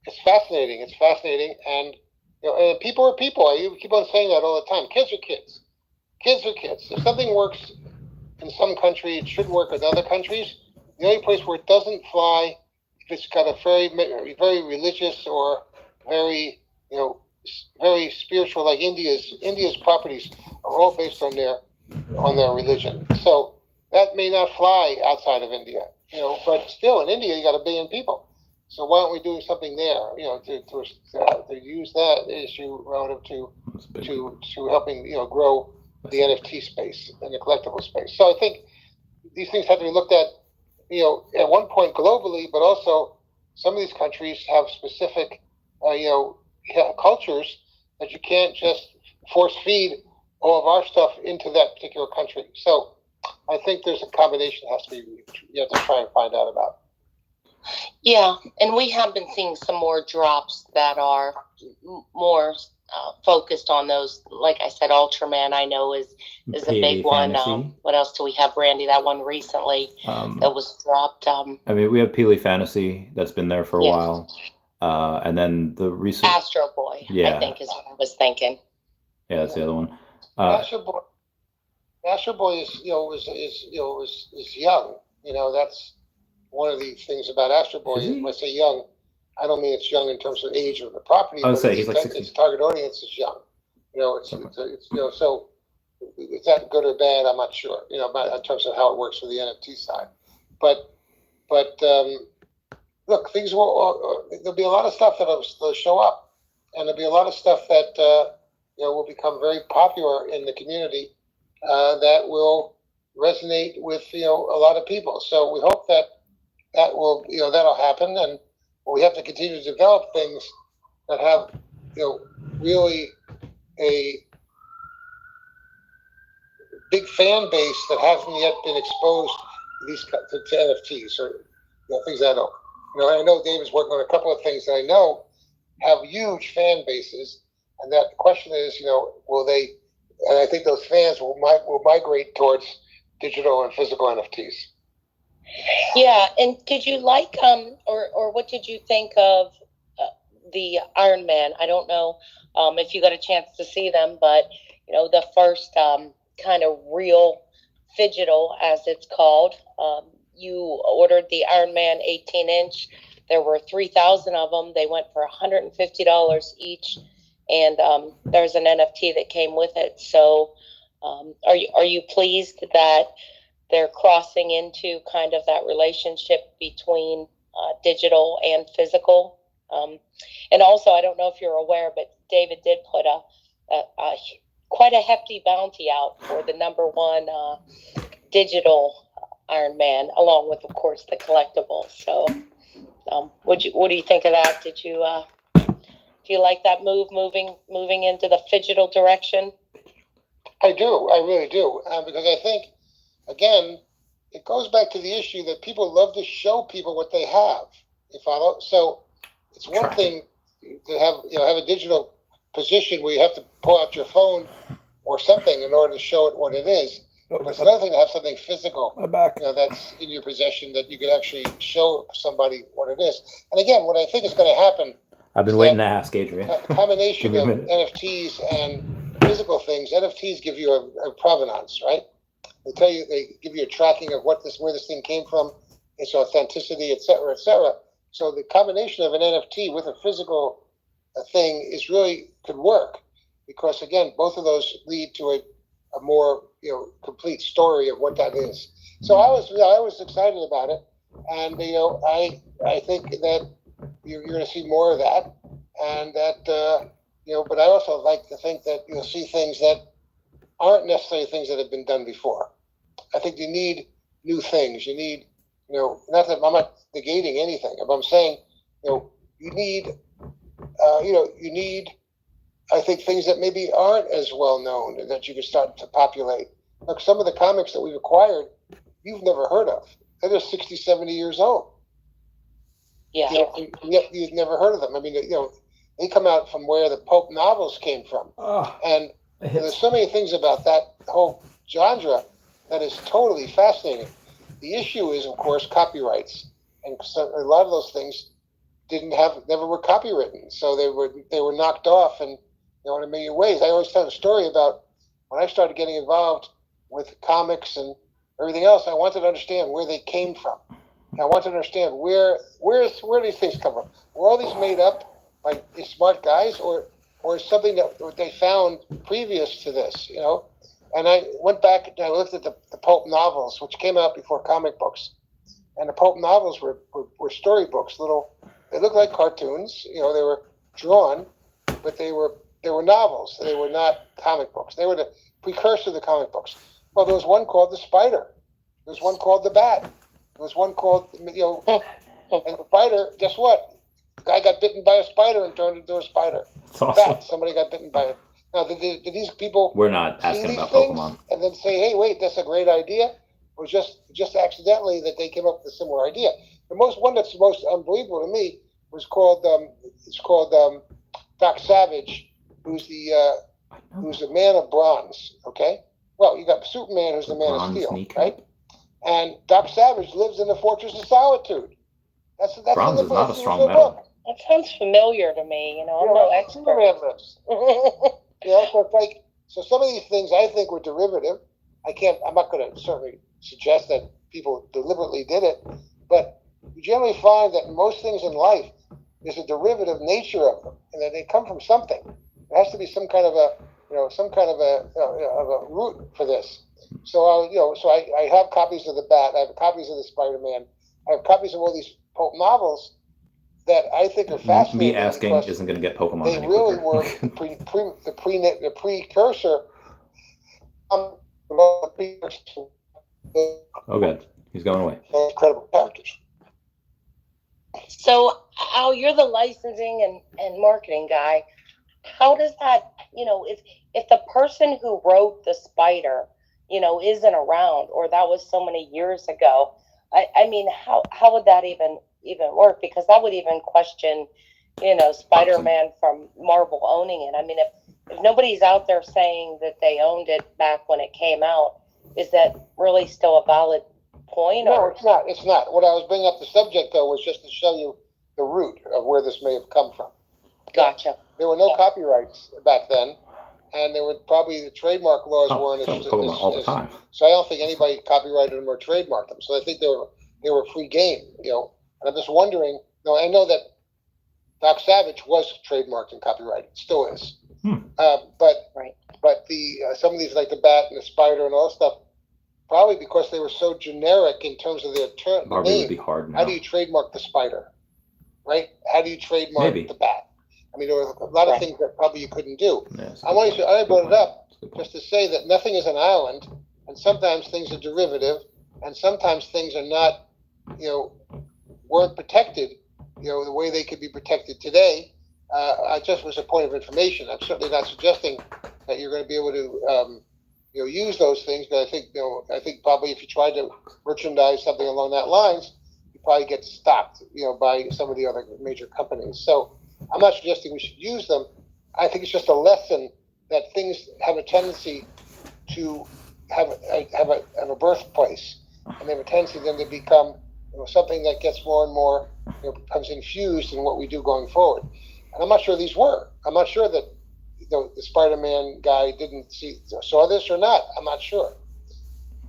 it's fascinating. It's fascinating. And, and people are people. I keep on saying that all the time. Kids are kids. Kids are kids. If something works in some country, it should work in other countries. The only place where it doesn't fly, if it's got a very, very religious or very, very spiritual, like India's properties are all based on their religion. So that may not fly outside of India, but still in India you got 1 billion people. So why aren't we doing something there, to use that issue relative to helping, grow the NFT space and the collectible space. So I think these things have to be looked at, at one point globally, but also some of these countries have specific, cultures that you can't just force feed all of our stuff into that particular country. So I think there's a combination that you have to try and find out about. Yeah, and we have been seeing some more drops that are more focused on those. Like I said, Ultraman, I know is a big one. What else do we have, Randy? That one recently that was dropped. I mean, we have Peely Fantasy that's been there for a while. And then the recent, Astro Boy, Yeah. I think is what I was thinking. yeah, that's the other one. Astro Boy is young. That's one of the things about Astro Boy. Is he? When I say young, I don't mean it's young in terms of age of the property, I would but say he's like 60. its target audience is young. So is that good or bad? I'm not sure. About in terms of how it works for the NFT side, but look, things will. There'll be a lot of stuff that'll show up, and there'll be a lot of stuff that will become very popular in the community that will resonate with a lot of people. So we hope that will that'll happen, and we have to continue to develop things that have really a big fan base that hasn't yet been exposed to NFTs or things I don't. I know David's working on a couple of things that I know have huge fan bases, and that the question is, will they? And I think those fans will migrate towards digital and physical NFTs. Yeah, and did you like or what did you think of the Iron Man? I don't know if you got a chance to see them, but the first kind of real phygital, as it's called. You ordered the Iron Man 18-inch. There were 3,000 of them. They went for $150 each, and there's an NFT that came with it. So, are you pleased that they're crossing into kind of that relationship between digital and physical? And also, I don't know if you're aware, but David did put a quite a hefty bounty out for the #1 digital Iron Man, along with, of course, the collectibles. So, what do you think of that? Do you like that moving into the phygital direction? I do. I really do, because I think, again, it goes back to the issue that people love to show people what they have. You follow? So it's one thing to have a digital position where you have to pull out your phone or something in order to show it what it is. But it's another thing to have something physical, that's in your possession that you can actually show somebody what it is. And again, what I think is going to happen. I've been waiting to ask Adrian. A combination of NFTs and physical things. NFTs give you a provenance, right? They give you a tracking of where this thing came from, its authenticity, et cetera, et cetera. So the combination of an NFT with a physical thing could work, because again, both of those lead to a more complete story of what that is. So I was excited about it, and I think that you're going to see more of that, and that but I also like to think that you'll see things that aren't necessarily things that have been done before. I think you need new things. You need not that I'm not negating anything, but I'm saying you need I think things that maybe aren't as well known and that you can start to populate. Like some of the comics that we've acquired, you've never heard of. They're 60, 70 years old. Yeah. And yet you've never heard of them. I mean, they come out from where the pulp novels came from. And there's so many things about that whole genre that is totally fascinating. The issue is, of course, copyrights. And so a lot of those things never were copywritten. So they were knocked off in a million ways. I always tell a story about when I started getting involved with comics and everything else. I wanted to understand where they came from. And I wanted to understand where these things come from. Were all these made up by these smart guys, or something that they found previous to this? And I went back and I looked at the pulp novels, which came out before comic books. And the pulp novels were storybooks. They looked like cartoons. They were drawn, but they were novels. They were not comic books. They were the precursor to the comic books. Well, there was one called The Spider. There was one called The Bat. There was one called, and the spider, guess what? The guy got bitten by a spider and turned into a spider. That's awesome. Bat, somebody got bitten by it. Now, did these people We're not see asking these about things Pokemon. and then say, hey, wait, that's a great idea? Or just accidentally that they came up with a similar idea? The one that's most unbelievable to me was called Doc Savage, who's the Man of Bronze. Okay, well, you got Superman, who's the Man of Steel, right? And Doc Savage lives in the Fortress of Solitude. That's Bronze in the is not a book. strong metal. That sounds familiar to me. I'm no expert. Superman lives. So it's like, so some of these things I think were derivative. I'm not going to certainly suggest that people deliberately did it, but you generally find that most things in life is a derivative nature of them, and that they come from something. There has to be some kind of a root for this. So I have copies of the Bat. I have copies of the Spider-Man. I have copies of all these pulp novels that I think are fascinating. Me asking isn't going to get Pokemon. They really were the precursor. Oh, good. He's going away. Incredible characters. So, Al, you're the licensing and marketing guy. How does that, if the person who wrote the Spider, isn't around, or that was so many years ago, I mean, how would that even work? Because that would even question, Spider-Man from Marvel owning it. I mean, if nobody's out there saying that they owned it back when it came out, is that really still a valid point? No, it's not. It's not. What I was bringing up the subject, though, was just to show you the root of where this may have come from. Gotcha. There were no copyrights back then, and there were probably the trademark laws weren't all the time. So I don't think anybody copyrighted them or trademarked them. So I think they were free game, And I'm just wondering. I know that Doc Savage was trademarked and copyrighted, still is. But the some of these, like the Bat and the Spider and all that stuff, probably because they were so generic in terms of their name. Would be hard now. How do you trademark the Spider, right? How do you trademark the Bat? I mean, there were a lot of things that probably you couldn't do. Yeah, I brought it up just to say that nothing is an island, and sometimes things are derivative, and sometimes things are not, weren't protected, the way they could be protected today. I just was a point of information. I'm certainly not suggesting that you're going to be able to, use those things. But I think probably if you tried to merchandise something along that lines, you probably get stopped, by some of the other major companies. So I'm not suggesting we should use them. I think it's just a lesson that things have a tendency to have a birthplace, and they have a tendency then to become something that gets more and more becomes infused in what we do going forward. And I'm not sure these were. I'm not sure that the Spider-Man guy saw this or not. I'm not sure.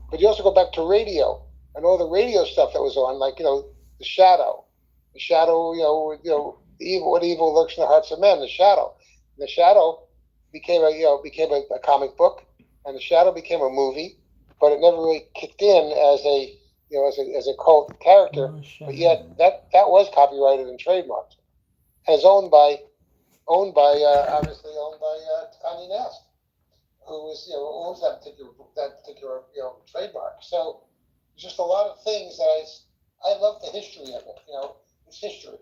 But you also go back to radio and all the radio stuff that was on, like the Shadow. The Shadow, what evil lurks in the hearts of men. The Shadow. And the Shadow became a comic book, and the Shadow became a movie, but it never really kicked in as a cult character. But yet that was copyrighted and trademarked, as owned by Kanye West, who owns that particular trademark. So there's just a lot of things that I love the history of it. It's history.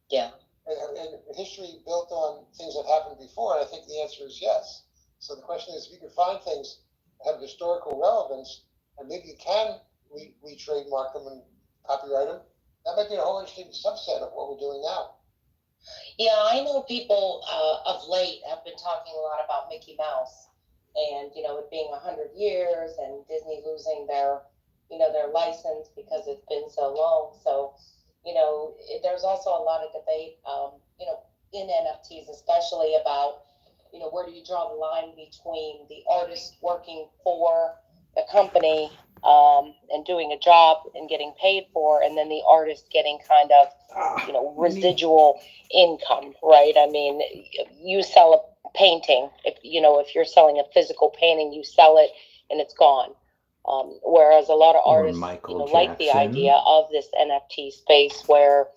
Yeah. And history built on things that happened before. And I think the answer is yes. So the question is, if you can find things that have historical relevance, and maybe you can re-trademark them and copyright them, that might be a whole interesting subset of what we're doing now. Yeah, I know people of late have been talking a lot about Mickey Mouse and, it being 100 years and Disney losing their license because it's been so long. So, there's also a lot of debate, in NFTs, especially about, where do you draw the line between the artist working for the company and doing a job and getting paid for, and then the artist getting kind of, residual income, right? I mean, you sell a painting. If you're selling a physical painting, you sell it and it's gone. Whereas a lot of artists, like the idea of this NFT space where,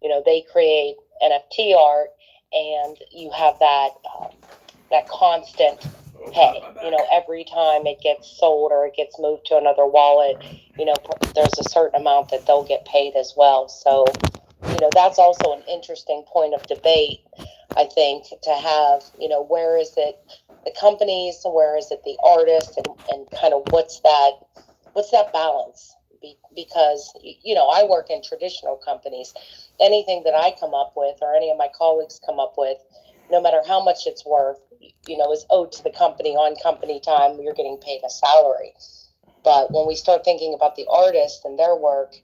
they create NFT art and you have that constant pay, every time it gets sold or it gets moved to another wallet, there's a certain amount that they'll get paid as well. So, that's also an interesting point of debate, I think, to have, where is it the companies, where is it the artist, and kind of what's that balance? Because, I work in traditional companies. Anything that I come up with or any of my colleagues come up with, no matter how much it's worth, is owed to the company on company time. You're getting paid a salary. But when we start thinking about the artist and their work,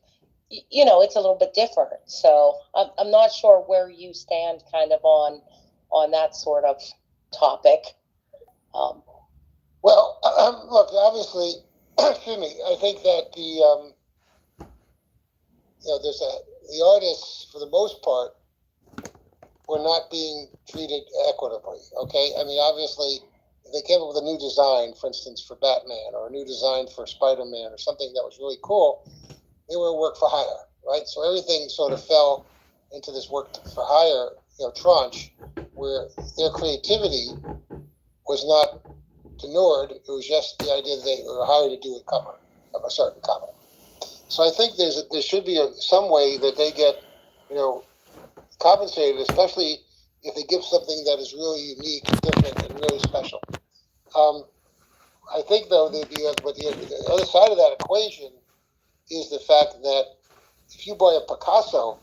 it's a little bit different. So I'm not sure where you stand kind of on that sort of topic. Well, look, obviously, excuse me. I think that the artists, for the most part, were not being treated equitably. Okay, I mean, obviously, if they came up with a new design, for instance, for Batman, or a new design for Spider-Man, or something that was really cool, they were work for hire, right? So everything sort of fell into this work for hire, tranche, where their creativity was not tenured. It was just the idea that they were hired to do a cover of a certain comic. So I think there should be some way that they get, compensated, especially if they give something that is really unique, different, and really special. I think, though, the other side of that equation is the fact that if you buy a Picasso,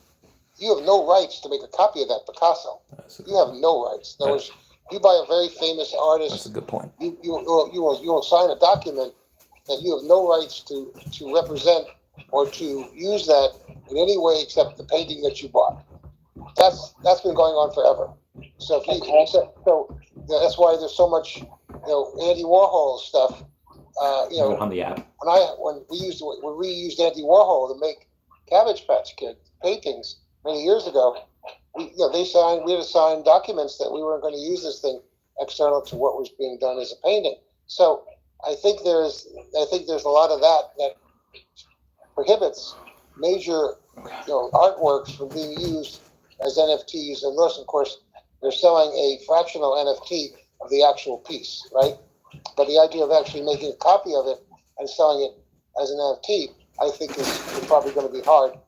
you have no rights to make a copy of that Picasso. You have no rights. In other words, you buy a very famous artist. That's a good point. You will sign a document that you have no rights to represent or to use that in any way except the painting that you bought. That's been going on forever. So that's why there's so much Andy Warhol stuff. On the app. When we used Andy Warhol to make Cabbage Patch Kid paintings many years ago, we had to sign documents that we weren't going to use this thing external to what was being done as a painting. So I think there's a lot of that prohibits major artworks from being used as NFTs, and thus, of course, they're selling a fractional NFT of the actual piece, right? But the idea of actually making a copy of it and selling it as an NFT, I think is probably going to be hard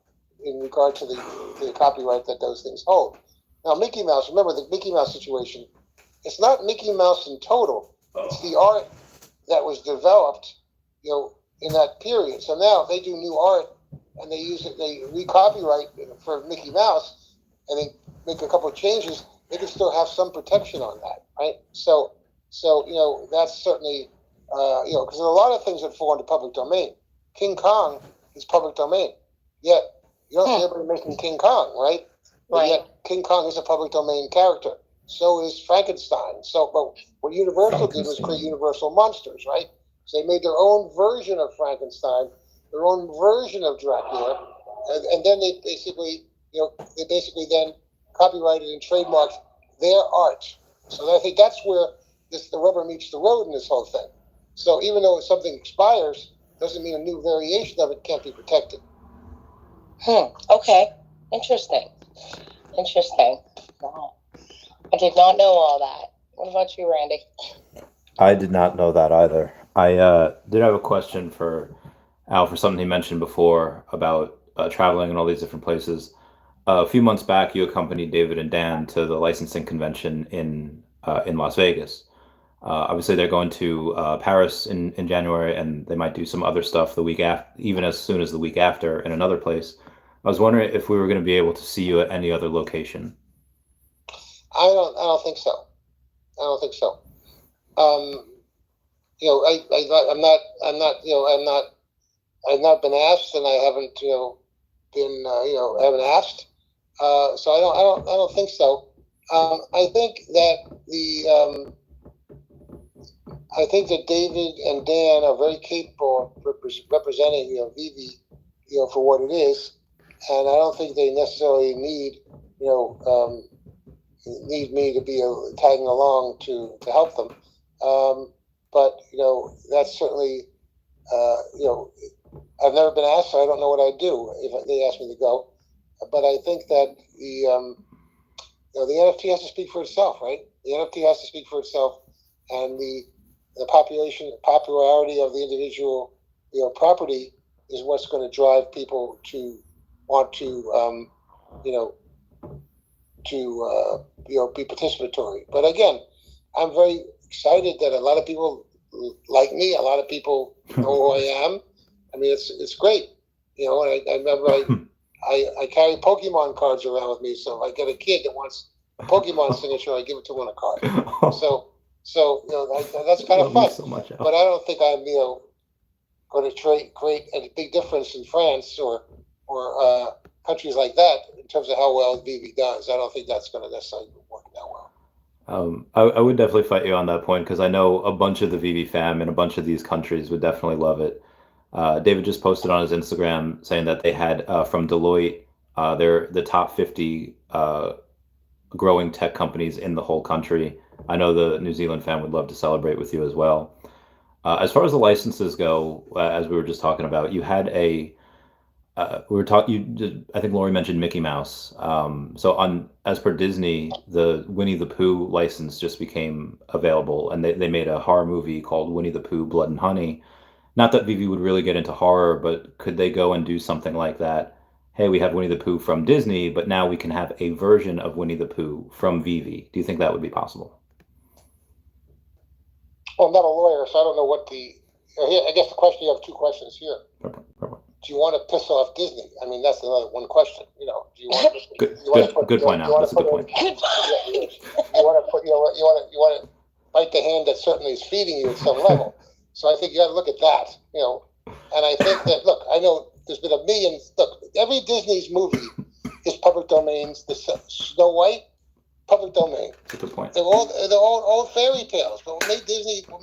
in regard to the copyright that those things hold. Now, Mickey Mouse, remember the Mickey Mouse situation, it's not Mickey Mouse in total. It's the art that was developed, in that period. So now if they do new art and they use it, they re-copyright for Mickey Mouse, and they make a couple of changes, they can still have some protection on that, right? So that's certainly, because there are a lot of things that fall into public domain. King Kong is public domain, yet you don't see everybody making King Kong, right? But yet King Kong is a public domain character. So is Frankenstein. But what Universal did was create Universal monsters, right? So they made their own version of Frankenstein, their own version of Dracula, and then they basically then copyrighted and trademarked their art. So I think that's where the rubber meets the road in this whole thing. So even though something expires, doesn't mean a new variation of it can't be protected. Okay. Interesting. Wow. I did not know all that. What about you, Randy? I did not know that either. I did have a question for Al for something he mentioned before about traveling in all these different places. A few months back, you accompanied David and Dan to the licensing convention in Las Vegas. Obviously, they're going to Paris in January, and they might do some other stuff the week after, even as soon as the week after in another place. I was wondering if we were going to be able to see you at any other location. I don't think so. I've not been asked, and I haven't, haven't asked. So I don't think so. I think that David and Dan are very capable of representing, Veve, for what it is, and I don't think they necessarily need me to be tagging along to help them. But that's certainly, I've never been asked, so I don't know what I'd do if they asked me to go. But I think that the NFT has to speak for itself, right? The NFT has to speak for itself, and the popularity of the individual, property is what's going to drive people to want to, be participatory. But again, I'm very excited that a lot of people like me. A lot of people know who I am. I mean, it's great. And I remember I carry Pokemon cards around with me. So if I get a kid that wants a Pokemon signature, I give it to him on a card. So that's kind of fun. So much, but I don't think I'm going to create a big difference in France or or countries like that in terms of how well Veve does. I don't think that's going to necessarily work that well. I would definitely fight you on that point because I know a bunch of the Veve fam in a bunch of these countries would definitely love it. David just posted on his Instagram saying that they had from Deloitte, they're the top 50 growing tech companies in the whole country. I know the New Zealand fan would love to celebrate with you as well. As far as the licenses go, as we were just talking about, you had we were talking. I think Lori mentioned Mickey Mouse. So as per Disney, the Winnie the Pooh license just became available, and they made a horror movie called Winnie the Pooh: Blood and Honey. Not that Vivi would really get into horror, but could they go and do something like that? Hey, we have Winnie the Pooh from Disney, but now we can have a version of Winnie the Pooh from Vivi. Do you think that would be possible? Well, I'm not a lawyer, so I don't know what I guess the question, you have two questions here. Perfect. Do you want to piss off Disney? I mean, that's another one question. Do you want good point out. That's a good point. You want to bite the hand that certainly is feeding you at some level. So I think you got to look at that, And I think that, look, I know there's been a million. Look, every Disney's movie is public domains. The Snow White, public domain. That's a good point. They're all old fairy tales. But what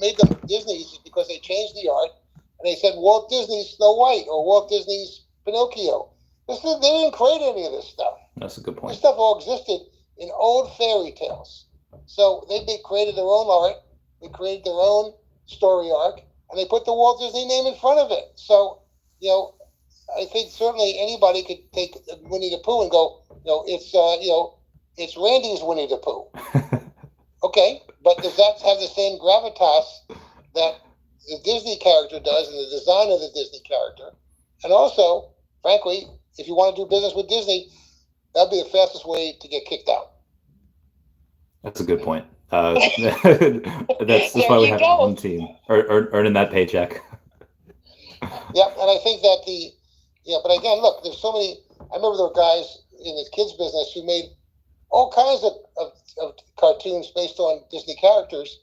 made them Disney's is because they changed the art and they said Walt Disney's Snow White or Walt Disney's Pinocchio. They didn't create any of this stuff. That's a good point. This stuff all existed in old fairy tales. So they created their own art. They created their own story arc, and they put the Walt Disney name in front of it. So, I think certainly anybody could take Winnie the Pooh and go, it's Randy's Winnie the Pooh. Okay, but does that have the same gravitas that the Disney character does and the design of the Disney character? And also, frankly, if you want to do business with Disney, that'd be the fastest way to get kicked out. That's a good point. That's why we have one team earning that paycheck. Yeah, and I think that but again, look, there's so many. I remember there were guys in the kids business who made all kinds of cartoons based on Disney characters,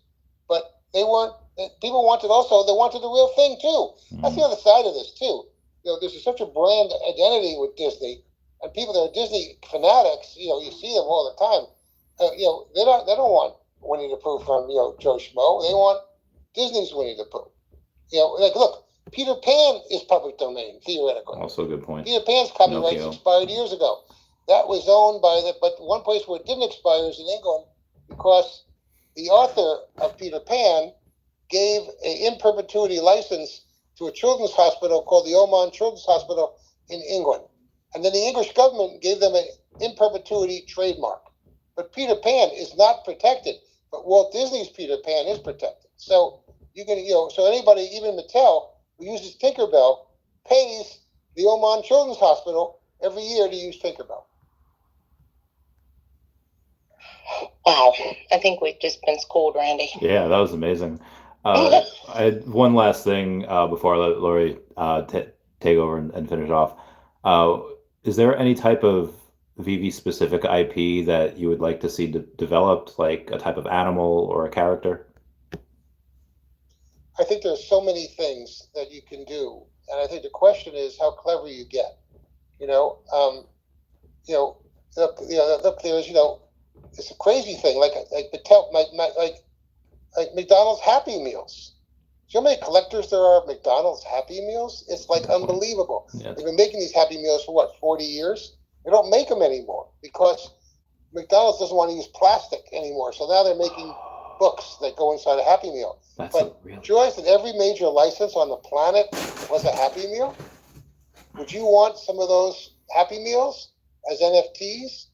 but people wanted they wanted the real thing too. That's the other side of this too. There's such a brand identity with Disney, and people that are Disney fanatics, you see them all the time. They don't want Winnie the Pooh from Joe Schmo. They want Disney's Winnie the Pooh. Look, Peter Pan is public domain theoretically. Also a good point. Peter Pan's copyrights expired years ago. That was owned by but one place where it didn't expire is in England because the author of Peter Pan gave an in perpetuity license to a children's hospital called the Oman Children's Hospital in England, and then the English government gave them an in perpetuity trademark. But Peter Pan is not protected, but Walt Disney's Peter Pan is protected. So so anybody, even Mattel, who uses Tinkerbell, pays the Oman Children's Hospital every year to use Tinkerbell. Wow, I think we've just been schooled, Randy. Yeah, that was amazing. I had one last thing before I let Lori take over and finish off. Is there any type of Veve specific IP that you would like to see developed, like a type of animal or a character? I think there's so many things that you can do, and I think the question is how clever you get. Look, there's it's a crazy thing, like McDonald's Happy Meals. Do you know how many collectors there are of McDonald's Happy Meals? It's like unbelievable. Yeah. They've been making these Happy Meals for 40 years? They don't make them anymore because McDonald's doesn't want to use plastic anymore. So now they're making books that go inside a Happy Meal. Joyce, that every major license on the planet was a Happy Meal? Would you want some of those Happy Meals as NFTs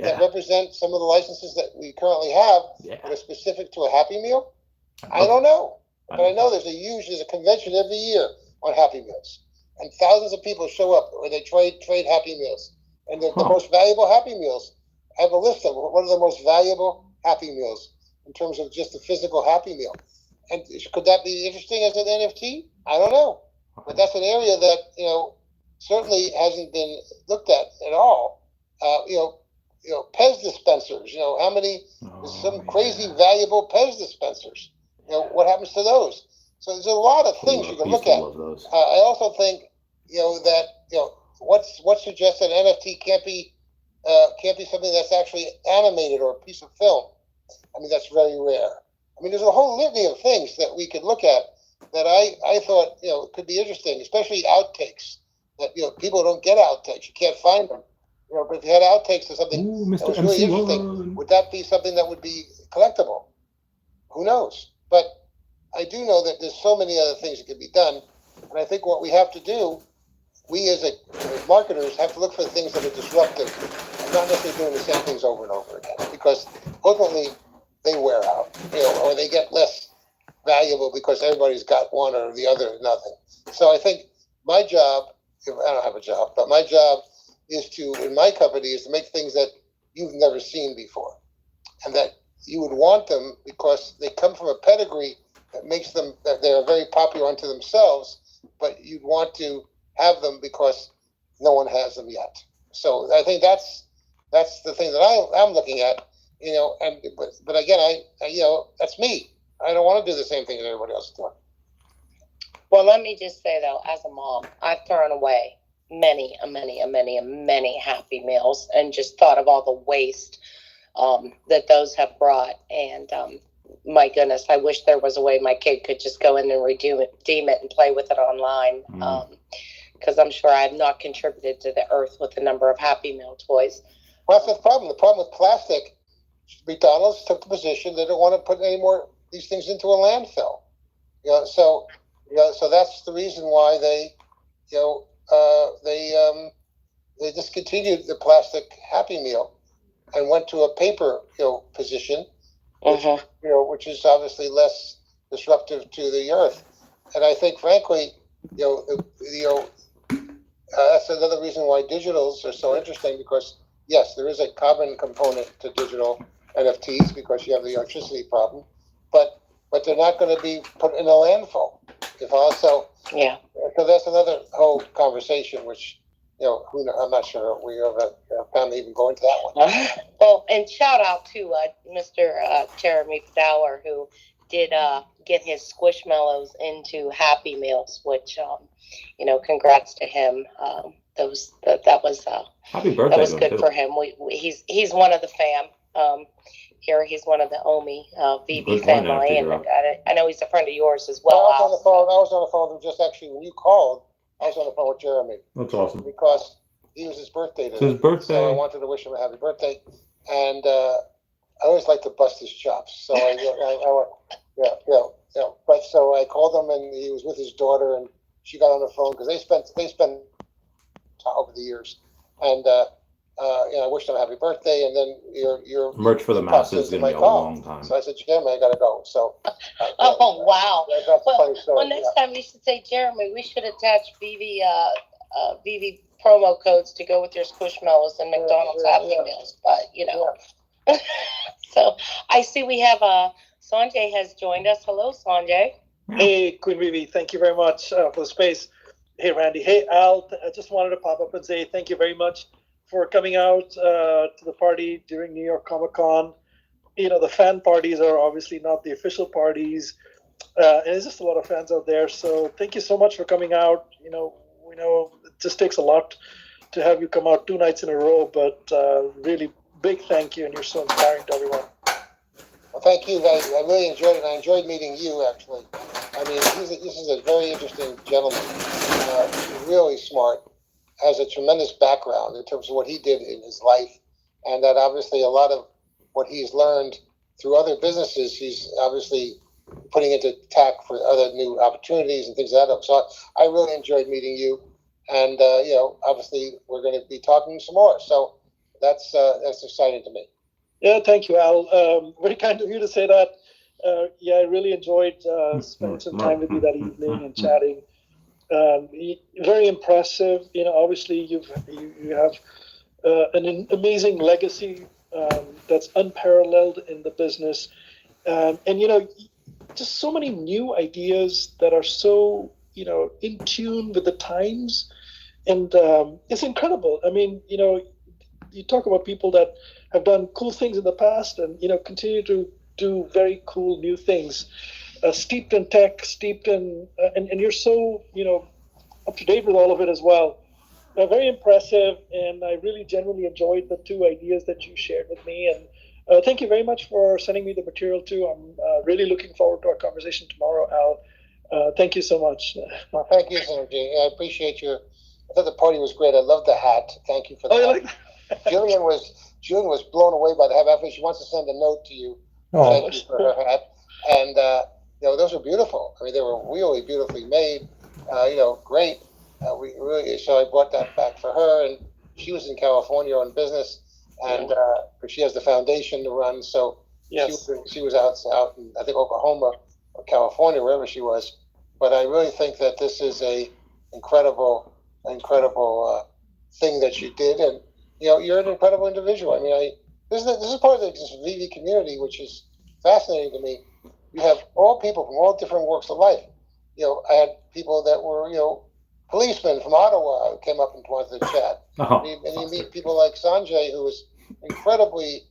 that represent some of the licenses that we currently have that are specific to a Happy Meal? I don't know. But I know there's a convention every year on Happy Meals. And thousands of people show up where they trade Happy Meals. And the most valuable Happy Meals, I have a list of what are the most valuable Happy Meals in terms of just the physical Happy Meal. And could that be interesting as an NFT? I don't know. But that's an area that, certainly hasn't been looked at all. Pez dispensers, how many, some crazy valuable Pez dispensers. What happens to those? So there's a lot of things you can look at. I also think, that, what suggests that NFT can't be something that's actually animated or a piece of film? I mean, that's very rare. I mean, there's a whole litany of things that we could look at that I thought, could be interesting, especially outtakes. That, people don't get outtakes. You can't find them. But if you had outtakes of something that was really interesting, would that be something that would be collectible? Who knows? But I do know that there's so many other things that could be done. And I think what we have to do, we as marketers have to look for things that are disruptive and not necessarily doing the same things over and over again, because ultimately they wear out, or they get less valuable because everybody's got one or the other, nothing. So I think my job, I don't have a job, but my job in my company is to make things that you've never seen before, and that you would want them because they come from a pedigree that makes them, that they're very popular unto themselves, but you'd want to have them because no one has them yet. So I think that's the thing that I'm looking at, but again, that's me. I don't want to do the same thing that everybody else is doing. Well, let me just say, though, as a mom, I've thrown away many Happy Meals and just thought of all the waste that those have brought. And my goodness, I wish there was a way my kid could just go in and redeem it and play with it online. Because I'm sure I have not contributed to the earth with the number of Happy Meal toys. Well, that's the problem. The problem with plastic, McDonald's took the position they don't want to put any more these things into a landfill. So that's the reason why they discontinued the plastic Happy Meal and went to a paper position, which is obviously less disruptive to the earth. And I think, frankly, that's another reason why digitals are so interesting, because yes, there is a carbon component to digital NFTs because you have the electricity problem, but they're not going to be put in a landfill. So that's another whole conversation, which I'm not sure we have a time to even go into that one. Well, and shout out to Mr. Jeremy Fowler, who did get his Squishmallows into Happy Meals, which congrats to him. That was happy birthday. That was good for him. He's one of the fam. Here he's one of the Omi Veve family, and I know he's a friend of yours as well. I was on the phone with him just actually when you called. I was on the phone with Jeremy. That's awesome. Because it was his birthday today. So I wanted to wish him a happy birthday, and I always like to bust his chops. So But so I called him, and he was with his daughter, and she got on the phone because they spent over the years, and I wished him a happy birthday, and then your merch for the masses is going to be a long time. So I said, Jeremy, I got to go. So. Oh wow! That's a funny story. Well, next time you should say, Jeremy, we should attach Veve promo codes to go with your Squishmallows and McDonald's Happy Meals. But so I see we have Sanjay has joined us. Hello, Sanjay. Hey, Queen Veve, thank you very much for the space. Hey, Randy. Hey, Al. I just wanted to pop up and say thank you very much for coming out to the party during New York Comic Con. The fan parties are obviously not the official parties, and there's just a lot of fans out there. So thank you so much for coming out. We know it just takes a lot to have you come out 2 nights in a row, but really big thank you, and you're so inspiring to everyone. Well, thank you, guys. I really enjoyed it. I enjoyed meeting you, actually. I mean, this is a very interesting gentleman, really smart, has a tremendous background in terms of what he did in his life, and that obviously a lot of what he's learned through other businesses, he's obviously putting into tack for other new opportunities and things like that. So I really enjoyed meeting you, and obviously we're going to be talking some more. So that's exciting to me. Yeah, thank you, Al. Very kind of you to say that. I really enjoyed spending some time with you that evening and chatting. Very impressive. Obviously you have an amazing legacy that's unparalleled in the business, and just so many new ideas that are so in tune with the times, and it's incredible. I mean, you talk about people that have done cool things in the past and continue to do very cool new things, steeped in tech, steeped in and you're so up to date with all of it as well. very impressive, and I really genuinely enjoyed the two ideas that you shared with me. And thank you very much for sending me the material too. I'm really looking forward to our conversation tomorrow, Al. Thank you so much. Well, thank you, Sanjay. I appreciate your. I thought the party was great. I love the hat. Thank you for that. Oh, you like that? Jillian was blown away by the hat. Actually, she wants to send a note to you. Oh, Thank you for her hat. And those were beautiful. I mean, they were really beautifully made. Great. We really so I brought that back for her, and she was in California on business, and she has the foundation to run. So Yes. she was out in I think Oklahoma or California, wherever she was. But I really think that this is a incredible thing that you did, and you're an incredible individual. I mean, this is part of this Veve community, which is fascinating to me. You have all people from all different walks of life. I had people that were policemen from Ottawa who came up and wanted to chat. Oh. And you meet people like Sanjay, who is incredibly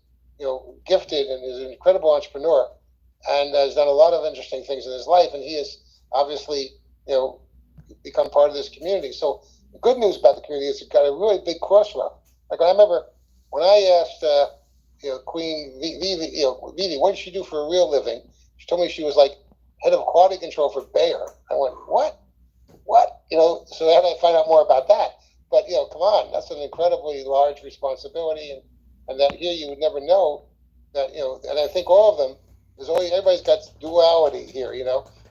gifted and is an incredible entrepreneur, and has done a lot of interesting things in his life, and he has obviously become part of this community. So the good news about the community is it's got a really big crossroad. Like I remember when I asked Queen Veve, what did she do for a real living? She told me she was like head of quality control for Bayer. I went, what? So I had to find out more about that. But come on, that's an incredibly large responsibility, and that here you would never know that and I think all of them. Everybody's got duality here,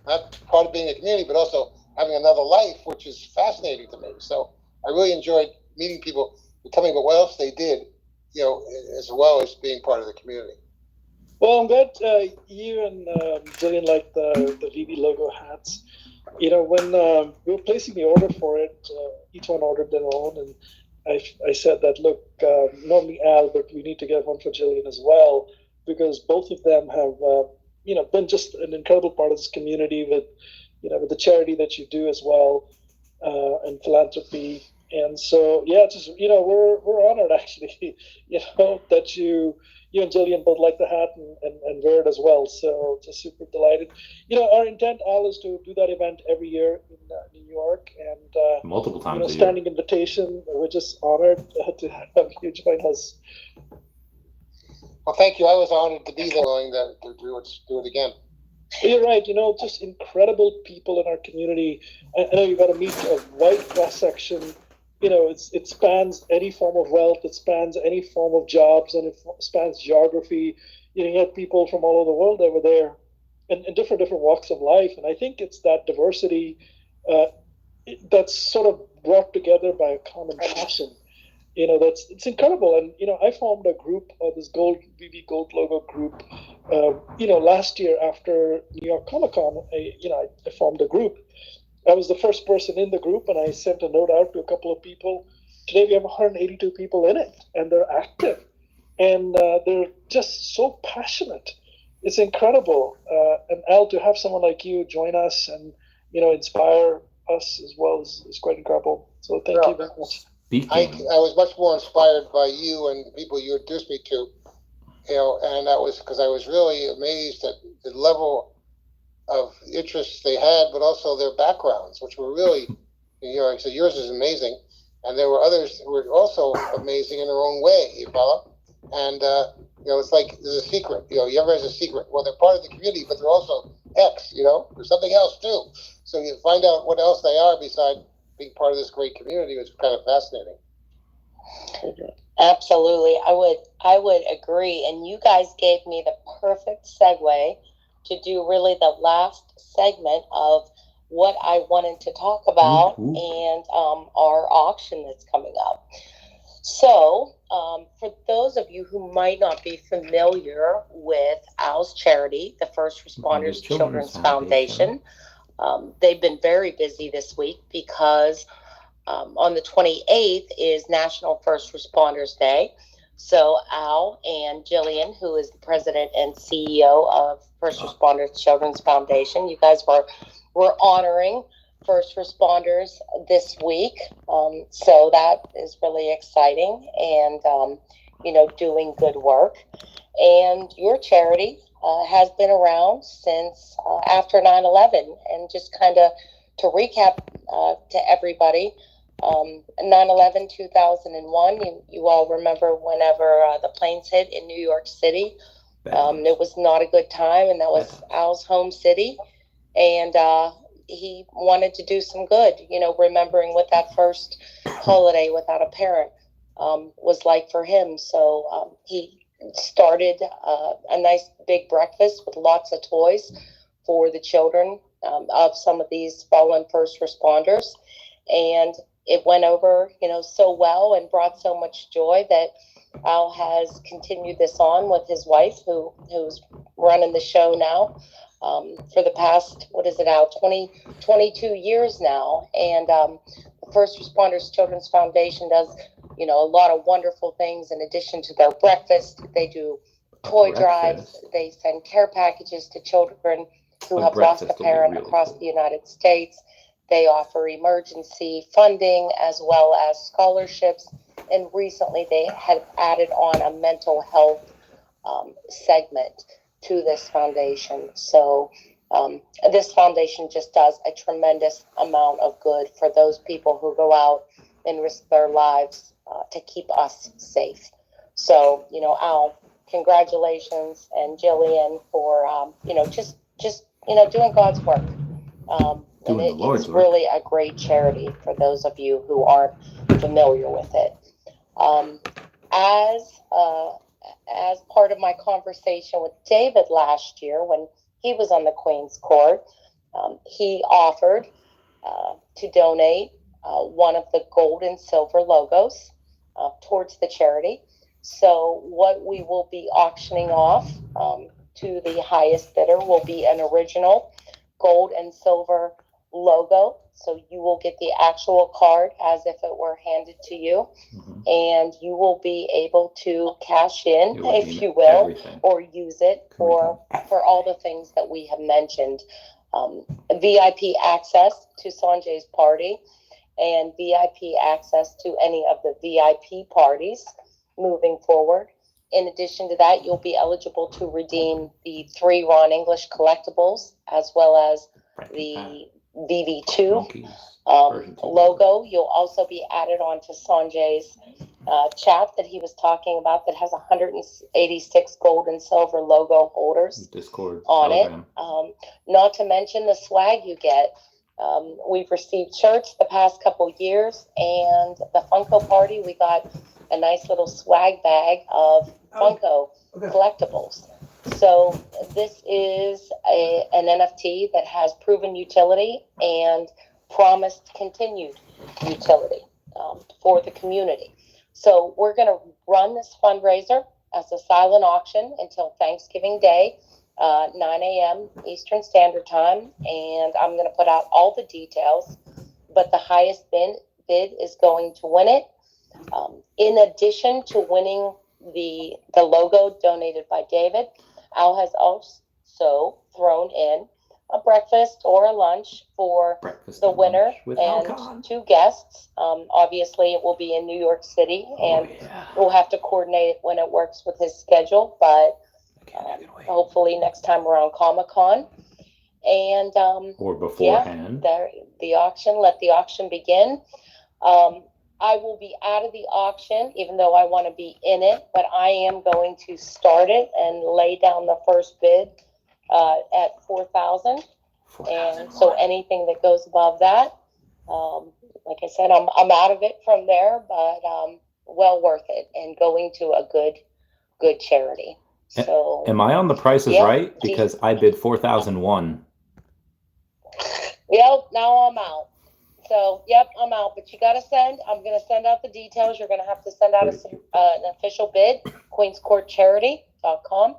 not part of being a community, but also having another life, which is fascinating to me. So I really enjoyed meeting people, telling me what else they did, as well as being part of the community. Well, I'm glad you and Jillian like the Veve logo hats. When we were placing the order for it, each one ordered their own, and I said that, look, not only Al, but we need to get one for Jillian as well, because both of them have, been just an incredible part of this community with the charity that you do as well, and philanthropy. And so, we're honored actually, that you and Jillian both like the hat and wear it as well. So just super delighted. Our intent, Al, is to do that event every year in New York, and Multiple times a year. standing invitation. We're just honored to have you join us. Well, thank you. I was honored to be there, willing to do it again. You're right. Just incredible people in our community. I know you got to meet a wide cross section. It spans any form of wealth. It spans any form of jobs, and it spans geography. You had people from all over the world that were there, and different walks of life. And I think it's that diversity that's sort of brought together by a common passion. It's incredible. And I formed a group, this Veve Gold logo group. Last year after New York Comic Con, I formed a group. I was the first person in the group, and I sent a note out to a couple of people. Today we have 182 people in it, and they're active, and they're just so passionate. It's incredible. And Al, to have someone like you join us and inspire us as well is quite incredible. So thank you very much. I was much more inspired by you and the people you introduced me to, and that was because I was really amazed at the level of interests they had, but also their backgrounds, which were really, so yours is amazing, and there were others who were also amazing in their own way. You follow? And it's like there's a secret. Everybody has a secret. Well, they're part of the community, but they're also X. There's something else too. So you find out what else they are besides being part of this great community, which is kind of fascinating. Absolutely. I would agree. And you guys gave me the perfect segue to do really the last segment of what I wanted to talk about and our auction that's coming up. So for those of you who might not be familiar with Al's charity, the First Responders Children's Foundation, they've been very busy this week because on the 28th is National First Responders Day. So Al and Jillian, who is the president and CEO of First Responders Children's Foundation, you guys were honoring first responders this week. So that is really exciting and, doing good work. And your charity has been around since after 9/11. And just kind of to recap to everybody, 9/11/2001. You all remember whenever the planes hit in New York City. It was not a good time, and that was Al's home city. And he wanted to do some good, remembering what that first holiday without a parent was like for him. So he started a nice big breakfast with lots of toys for the children of some of these fallen first responders. And it went over, so well and brought so much joy that Al has continued this on with his wife, who's running the show now for the past, 22 years now. And the First Responders Children's Foundation does, a lot of wonderful things in addition to their breakfast. They do toy drives. They send care packages to children who have lost a parent across the United States. They offer emergency funding as well as scholarships. And recently they have added on a mental health segment to this foundation. So this foundation just does a tremendous amount of good for those people who go out and risk their lives to keep us safe. So, Al, congratulations, and Jillian for, just doing God's work. And it's really a great charity for those of you who aren't familiar with it. As part of my conversation with David last year when he was on the Queen's Court, he offered to donate one of the gold and silver logos towards the charity. So what we will be auctioning off to the highest bidder will be an original gold and silver logo. So you will get the actual card as if it were handed to you. Mm-hmm. And you will be able to cash in, if you will, or use it for all the things that we have mentioned. VIP access to Sanjay's party and VIP access to any of the VIP parties moving forward. In addition to that, you'll be eligible to redeem the 3 Ron English collectibles as well as the VV2 logo. You'll also be added on to Sanjay's chat that he was talking about that has 186 gold and silver logo holders Discord on program. It. Not to mention the swag you get. We've received shirts the past couple years, and the Funko party, we got a nice little swag bag of Funko collectibles. So this is an NFT that has proven utility and promised continued utility for the community. So we're going to run this fundraiser as a silent auction until Thanksgiving Day, 9 a.m. Eastern Standard Time, and I'm going to put out all the details, but the highest bid is going to win it. In addition to winning the logo donated by David, Al has also thrown in a breakfast or a lunch for the winner and 2 guests. Obviously, it will be in New York City, and we'll have to coordinate it when it works with his schedule, but hopefully next time around Comic-Con. And or beforehand. The auction, let the auction begin. I will be out of the auction, even though I want to be in it, but I am going to start it and lay down the first bid at 4,000. And so anything that goes above that, like I said, I'm out of it from there, but well worth it and going to a good charity. So am I on the prices right? Because I bid 4,001. Yep, now I'm out. So, I'm out, but you got to I'm going to send out the details. You're going to have to send out an official bid, queenscourtcharity.com.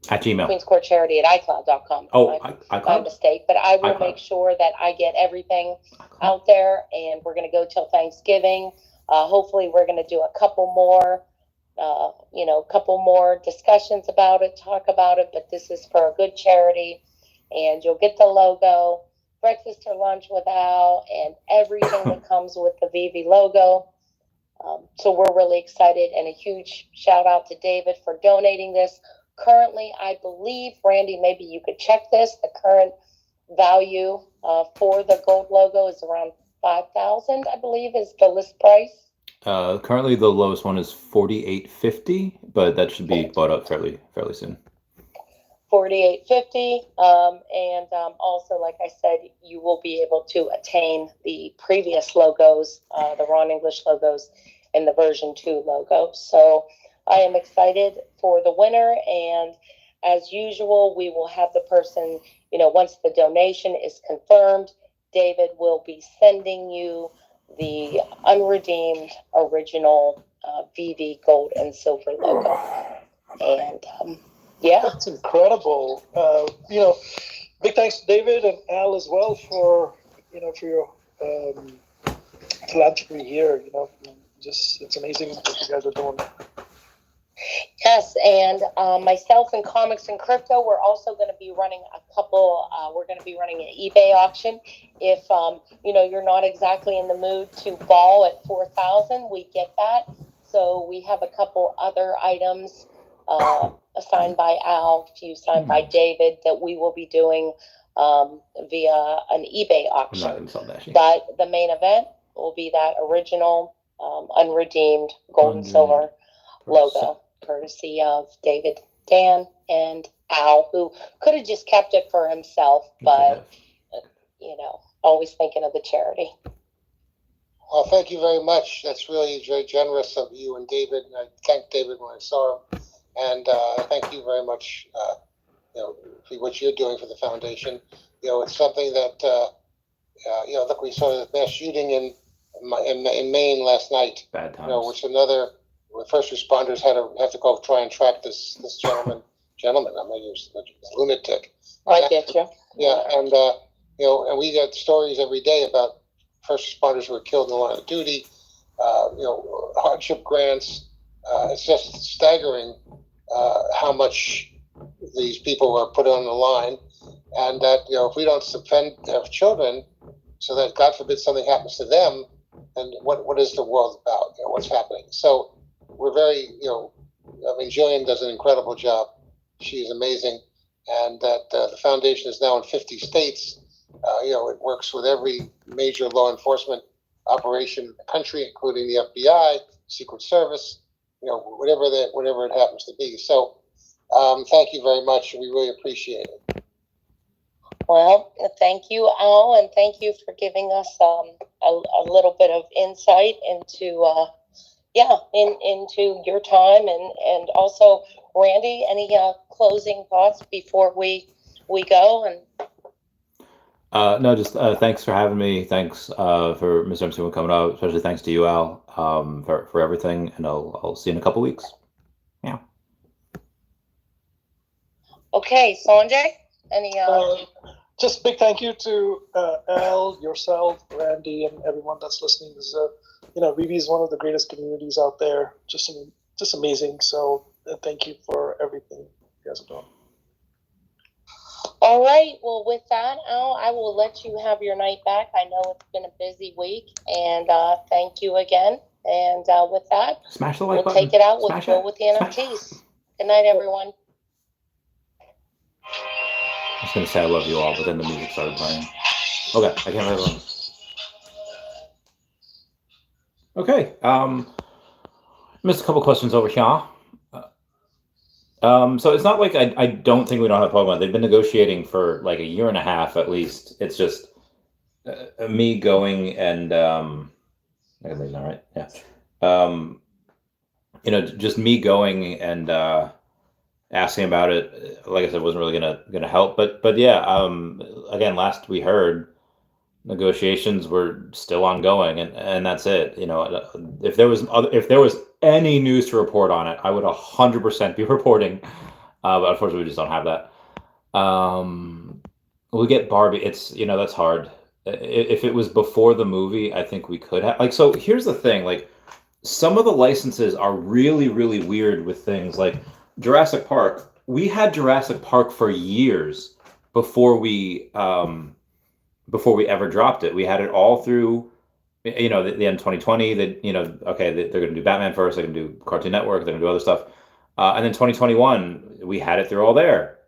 At Gmail. queenscourtcharity@icloud.com. Oh, my mistake, but I will make sure that I get everything out there, and we're going to go till Thanksgiving. Hopefully we're going to do a couple more discussions about it, talk about it, but this is for a good charity. And you'll get the logo, breakfast or lunch with Al, and everything that comes with the Veve logo. So we're really excited, and a huge shout out to David for donating this. Currently, I believe, Randy, maybe you could check this. The current value for the gold logo is around 5,000, I believe, is the list price. Currently the lowest one is 48.50, but that should be bought up fairly soon. 48.50, and also, like I said, you will be able to attain the previous logos, the Ron English logos, and the version 2 logo. So I am excited for the winner, and as usual, we will have the person, once the donation is confirmed, David will be sending you the unredeemed original Veve gold and silver logo. And yeah, that's incredible. Big thanks to David and Al as well for your philanthropy here. Just it's amazing what you guys are doing. Yes, and myself and Comics and Crypto, we're also going to be running we're going to be running an eBay auction. If, you're not exactly in the mood to ball at 4,000, we get that. So we have a couple other items signed by Al, a few signed by David that we will be doing via an eBay auction. But the main event will be that original unredeemed gold and silver logo, courtesy of David, Dan, and Al, who could have just kept it for himself, but, always thinking of the charity. Well, thank you very much. That's really very generous of you and David. And I thanked David when I saw him. And thank you very much, for what you're doing for the foundation. It's something that, look, we saw the mass shooting in Maine last night. Bad times. Which the first responders have to go try and track this gentleman. I'm going to use lunatic. I get you. Yeah, and and we get stories every day about first responders who were killed in the line of duty. Hardship grants. It's just staggering how much these people are put on the line, and that if we don't defend our children, so that God forbid something happens to them, then what is the world about? What's happening? So we're very Jillian does an incredible job. She's amazing, and that the foundation is now in 50 states. It works with every major law enforcement operation in the country, including the FBI, Secret Service, whatever it happens to be. So thank you very much. We really appreciate it. Well, thank you, Al, and thank you for giving us a little bit of insight into into your time, and also Randy, any closing thoughts before we go? And no, just thanks for having me. Thanks for Mr. MC coming out. Especially thanks to you, Al, for everything. And I'll see you in a couple weeks. Yeah. Okay, Sanjay, any just big thank you to Al, yourself, Randy, and everyone that's listening. This Veve is one of the greatest communities out there. Just amazing. So thank you for everything you guys are doing. All right. Well, with that, Al, I will let you have your night back. I know it's been a busy week, and thank you again. And with that, smash the like we'll button. take it out Smash with the NFTs. Good night, everyone. I was going to say I love you all, but then the music started playing. Okay, I can't remember. Okay, missed a couple questions over here. So it's not like I don't think we don't have Pokemon. They've been negotiating for like a year and a half at least. It's just me going and I can leave now, right? Yeah. Just me going and asking about it. Like I said, wasn't really gonna help. But yeah. Again, last we heard, negotiations were still ongoing, and that's it. If there was any news to report on it, I would 100% be reporting. But unfortunately, we just don't have that. We get Barbie. It's that's hard. If it was before the movie, I think we could have. So here's the thing. Some of the licenses are really, really weird with things like Jurassic Park. We had Jurassic Park for years before we ever dropped it. We had it all through, the end of 2020. That they're going to do Batman first. They're going to do Cartoon Network. They're going to do other stuff, and then 2021 we had it through all there.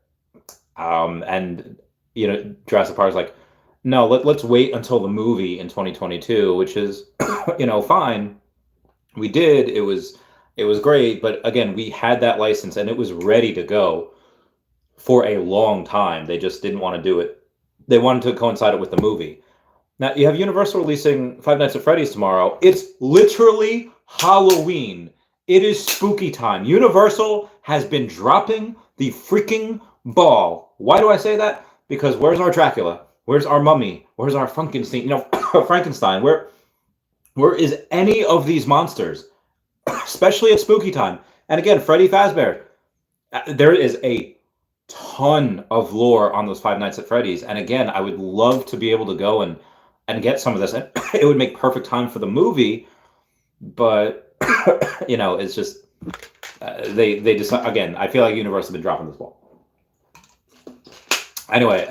And Jurassic Park is like, no, let's wait until the movie in 2022, which is, fine. We did. It was great, but again, we had that license and it was ready to go for a long time. They just didn't want to do it. They wanted to coincide it with the movie. Now you have Universal releasing Five Nights at Freddy's tomorrow. It's literally Halloween. It is spooky time. Universal has been dropping the freaking ball. Why do I say that? Because where's our Dracula? Where's our Mummy? Where's our Frankenstein? Frankenstein. Where is any of these monsters? Especially at spooky time. And again, Freddy Fazbear. There is a ton of lore on those Five Nights at Freddy's, and again, I would love to be able to go and get some of this. And it would make perfect time for the movie, but it's just they just, again, I feel like Universal has been dropping this ball. Anyway,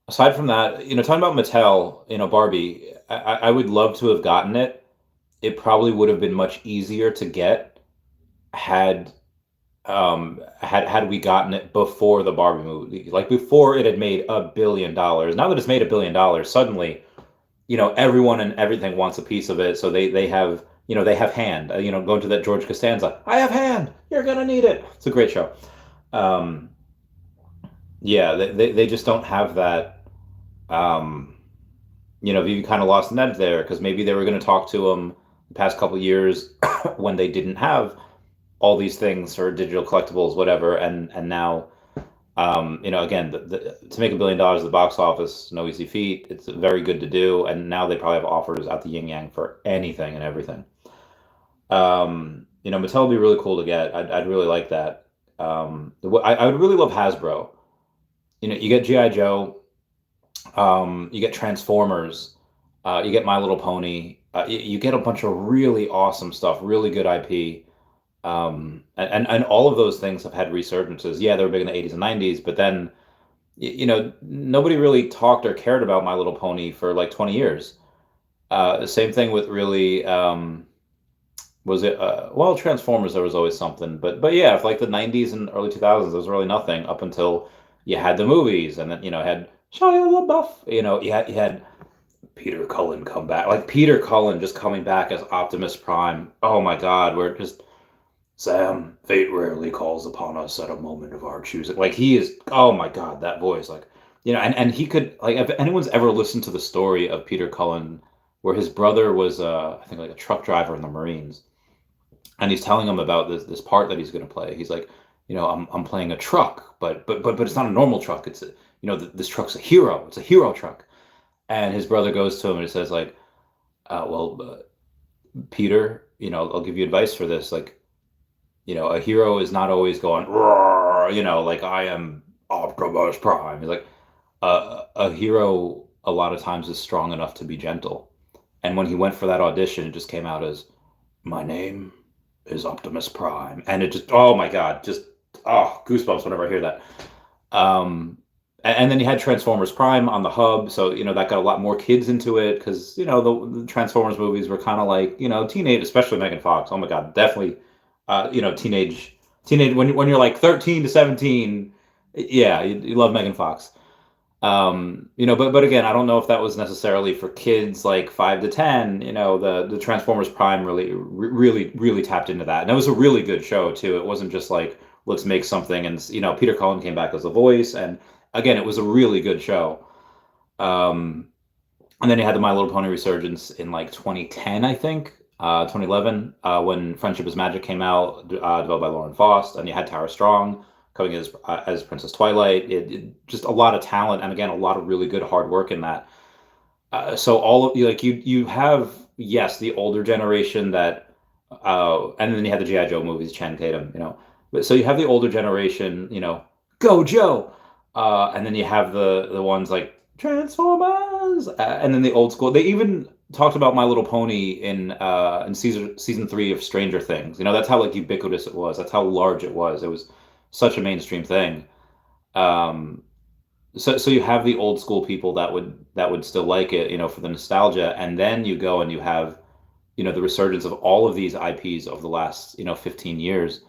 aside from that, talking about Mattel, Barbie, I would love to have gotten it. It probably would have been much easier to get had we gotten it before the Barbie movie, like before it had made $1 billion. Now that it's made $1 billion, suddenly, everyone and everything wants a piece of it. So they have, they have hand. Going to that George Costanza, I have hand. You're gonna need it. It's a great show. Yeah, they just don't have that. You kind of lost an edge there because maybe they were going to talk to them the past couple of years when they didn't have all these things for digital collectibles, whatever, and now, again, to make $1 billion at the box office, no easy feat. It's very good to do, and now they probably have offers out the yin yang for anything and everything. Mattel would be really cool to get. I'd really like that. I would really love Hasbro. You get G.I. Joe, you get Transformers, you get My Little Pony, you get a bunch of really awesome stuff, really good IP. And all of those things have had resurgences. Yeah, they were big in the 80s and 90s, but then, nobody really talked or cared about My Little Pony for like 20 years. Same thing with really, was it, Transformers, there was always something, but yeah, for like the 90s and early 2000s, there was really nothing up until you had the movies, and then, had Shia LaBeouf, you had Peter Cullen come back, like Peter Cullen just coming back as Optimus Prime. Oh my God, we're just, Sam, fate rarely calls upon us at a moment of our choosing. Like he is, oh my God, that voice, like, and he could, like, if anyone's ever listened to the story of Peter Cullen, where his brother was, I think, like a truck driver in the Marines, and he's telling him about this part that he's going to play. He's like, I'm playing a truck, but it's not a normal truck. It's this truck's a hero. It's a hero truck. And his brother goes to him and he says, like, Peter, I'll give you advice for this. Like, a hero is not always going, roar, like I am Optimus Prime. He's like, a hero a lot of times is strong enough to be gentle. And when he went for that audition, it just came out as, my name is Optimus Prime. And it just, oh my God, just, goosebumps whenever I hear that. And then you had Transformers Prime on the hub, so that got a lot more kids into it because the Transformers movies were kind of like teenage, especially Megan Fox. Oh my God, definitely, teenage when you're like 13 to 17, yeah, you love Megan Fox. But again, I don't know if that was necessarily for kids like 5 to 10. The Transformers Prime really tapped into that, and it was a really good show too. It wasn't just like let's make something, and Peter Cullen came back as a voice, and again, it was a really good show. And then you had the My Little Pony resurgence in like 2010, I think, 2011, when Friendship is Magic came out, developed by Lauren Faust, and you had Tara Strong coming as Princess Twilight. It just a lot of talent, and again, a lot of really good hard work in that. So all of you have, yes, the older generation that, and then you had the G.I. Joe movies, Channing Tatum, so you have the older generation, go Joe. And then you have the ones like Transformers, and then the old school. They even talked about My Little Pony in season 3 of Stranger Things. That's how like ubiquitous it was. That's how large it was. It was such a mainstream thing. So you have the old school people that would still like it, for the nostalgia, and then you go and you have, the resurgence of all of these IPs over the last 15 years,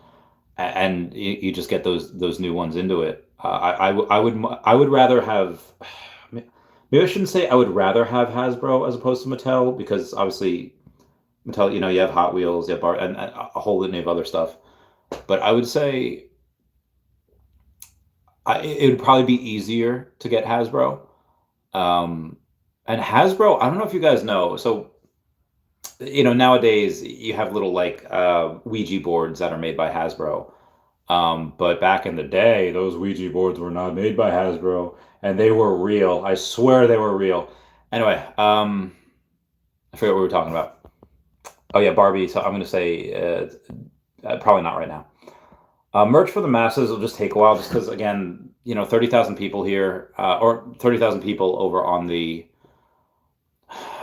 and you just get those new ones into it. I would rather have. Maybe I shouldn't say I would rather have Hasbro as opposed to Mattel, because obviously Mattel, you have Hot Wheels, you have and a whole litany of other stuff. But I would say it would probably be easier to get Hasbro. And Hasbro, I don't know if you guys know. So, nowadays you have little like Ouija boards that are made by Hasbro. But back in the day, those Ouija boards were not made by Hasbro, and they were real. I swear they were real. Anyway, I forget what we were talking about. Oh yeah, Barbie. So I'm going to say probably not right now. Merch for the masses will just take a while, just because, again, 30,000 people here, or 30,000 people over on the,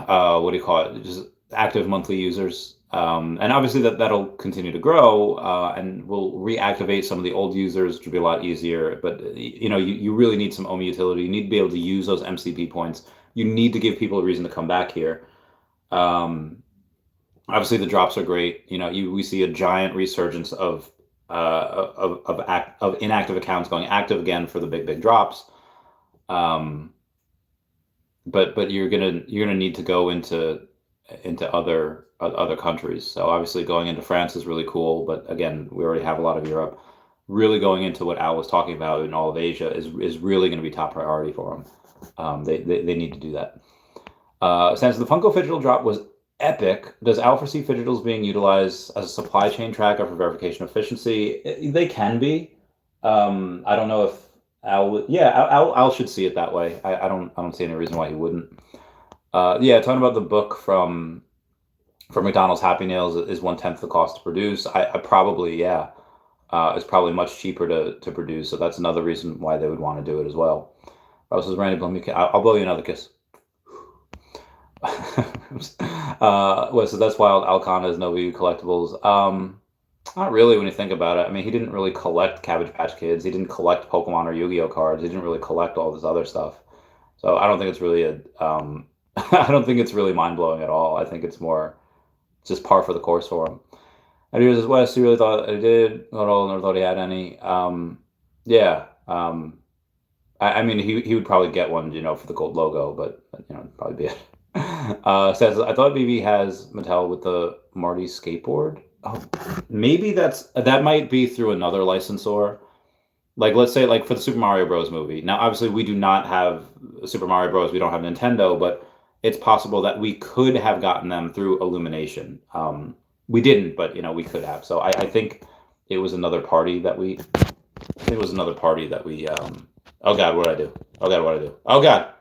what do you call it, just active monthly users. And obviously that'll continue to grow, and we'll reactivate some of the old users, which will be a lot easier. But, you really need some OMI utility. You need to be able to use those MCP points. You need to give people a reason to come back here. Obviously the drops are great. We see a giant resurgence of inactive accounts going active again for the big drops. But you're gonna need to go into other countries. So obviously going into France is really cool, but again, we already have a lot of Europe. Really going into what Al was talking about in all of Asia is really going to be top priority for them. They need to do that. Since the Funko Fidgetal drop was epic, does Al foresee Fidgetals being utilized as a supply chain tracker for verification efficiency? They can be. I don't know if Al would. Yeah, Al should see it that way. I don't see any reason why he wouldn't. Yeah, talking about the book from McDonald's Happy Meals is 1/10 the cost to produce. I probably, yeah. It's probably much cheaper to produce, so that's another reason why they would want to do it as well. This is Randy Blum. I'll blow you another kiss. Well, so that's wild. Al Kahn has no Veve collectibles. Not really when you think about it. I mean, he didn't really collect Cabbage Patch Kids. He didn't collect Pokemon or Yu-Gi-Oh cards. He didn't really collect all this other stuff. So I don't think it's really I don't think it's really mind-blowing at all. I think it's more just par for the course for him. And he was as West. He really thought he did. Not all, never thought he had any. Yeah. I mean, he would probably get one, for the gold logo, but probably be it. Says, I thought Veve has Mattel with the Marty skateboard. Oh, maybe that might be through another licensor. Like, let's say, like for the Super Mario Bros. Movie. Now, obviously, we do not have Super Mario Bros. We don't have Nintendo, but it's possible that we could have gotten them through Illumination. We didn't, but we could have. So I think it was another party that we. Oh God, what did I do? Oh God, what did I do? Oh God.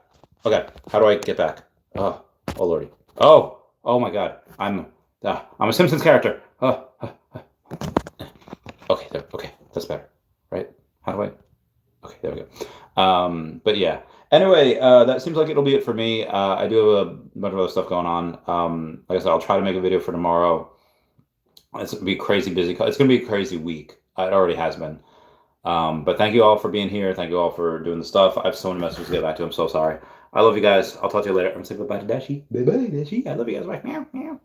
Okay, how do I get back? Oh lordy. Oh my God. I'm a Simpsons character. Okay, there. Okay, that's better, right? How do I? Okay, there we go. But yeah. Anyway, that seems like it'll be it for me. I do have a bunch of other stuff going on. Like I said, I'll try to make a video for tomorrow. It's gonna be crazy busy. It's gonna be a crazy week. It already has been. But thank you all for being here. Thank you all for doing the stuff. I have so many messages to get back to. I'm so sorry. I love you guys. I'll talk to you later. I'm going to say bye-bye to Dashi. Bye-bye, Dashi. I love you guys. Bye. Meow, meow.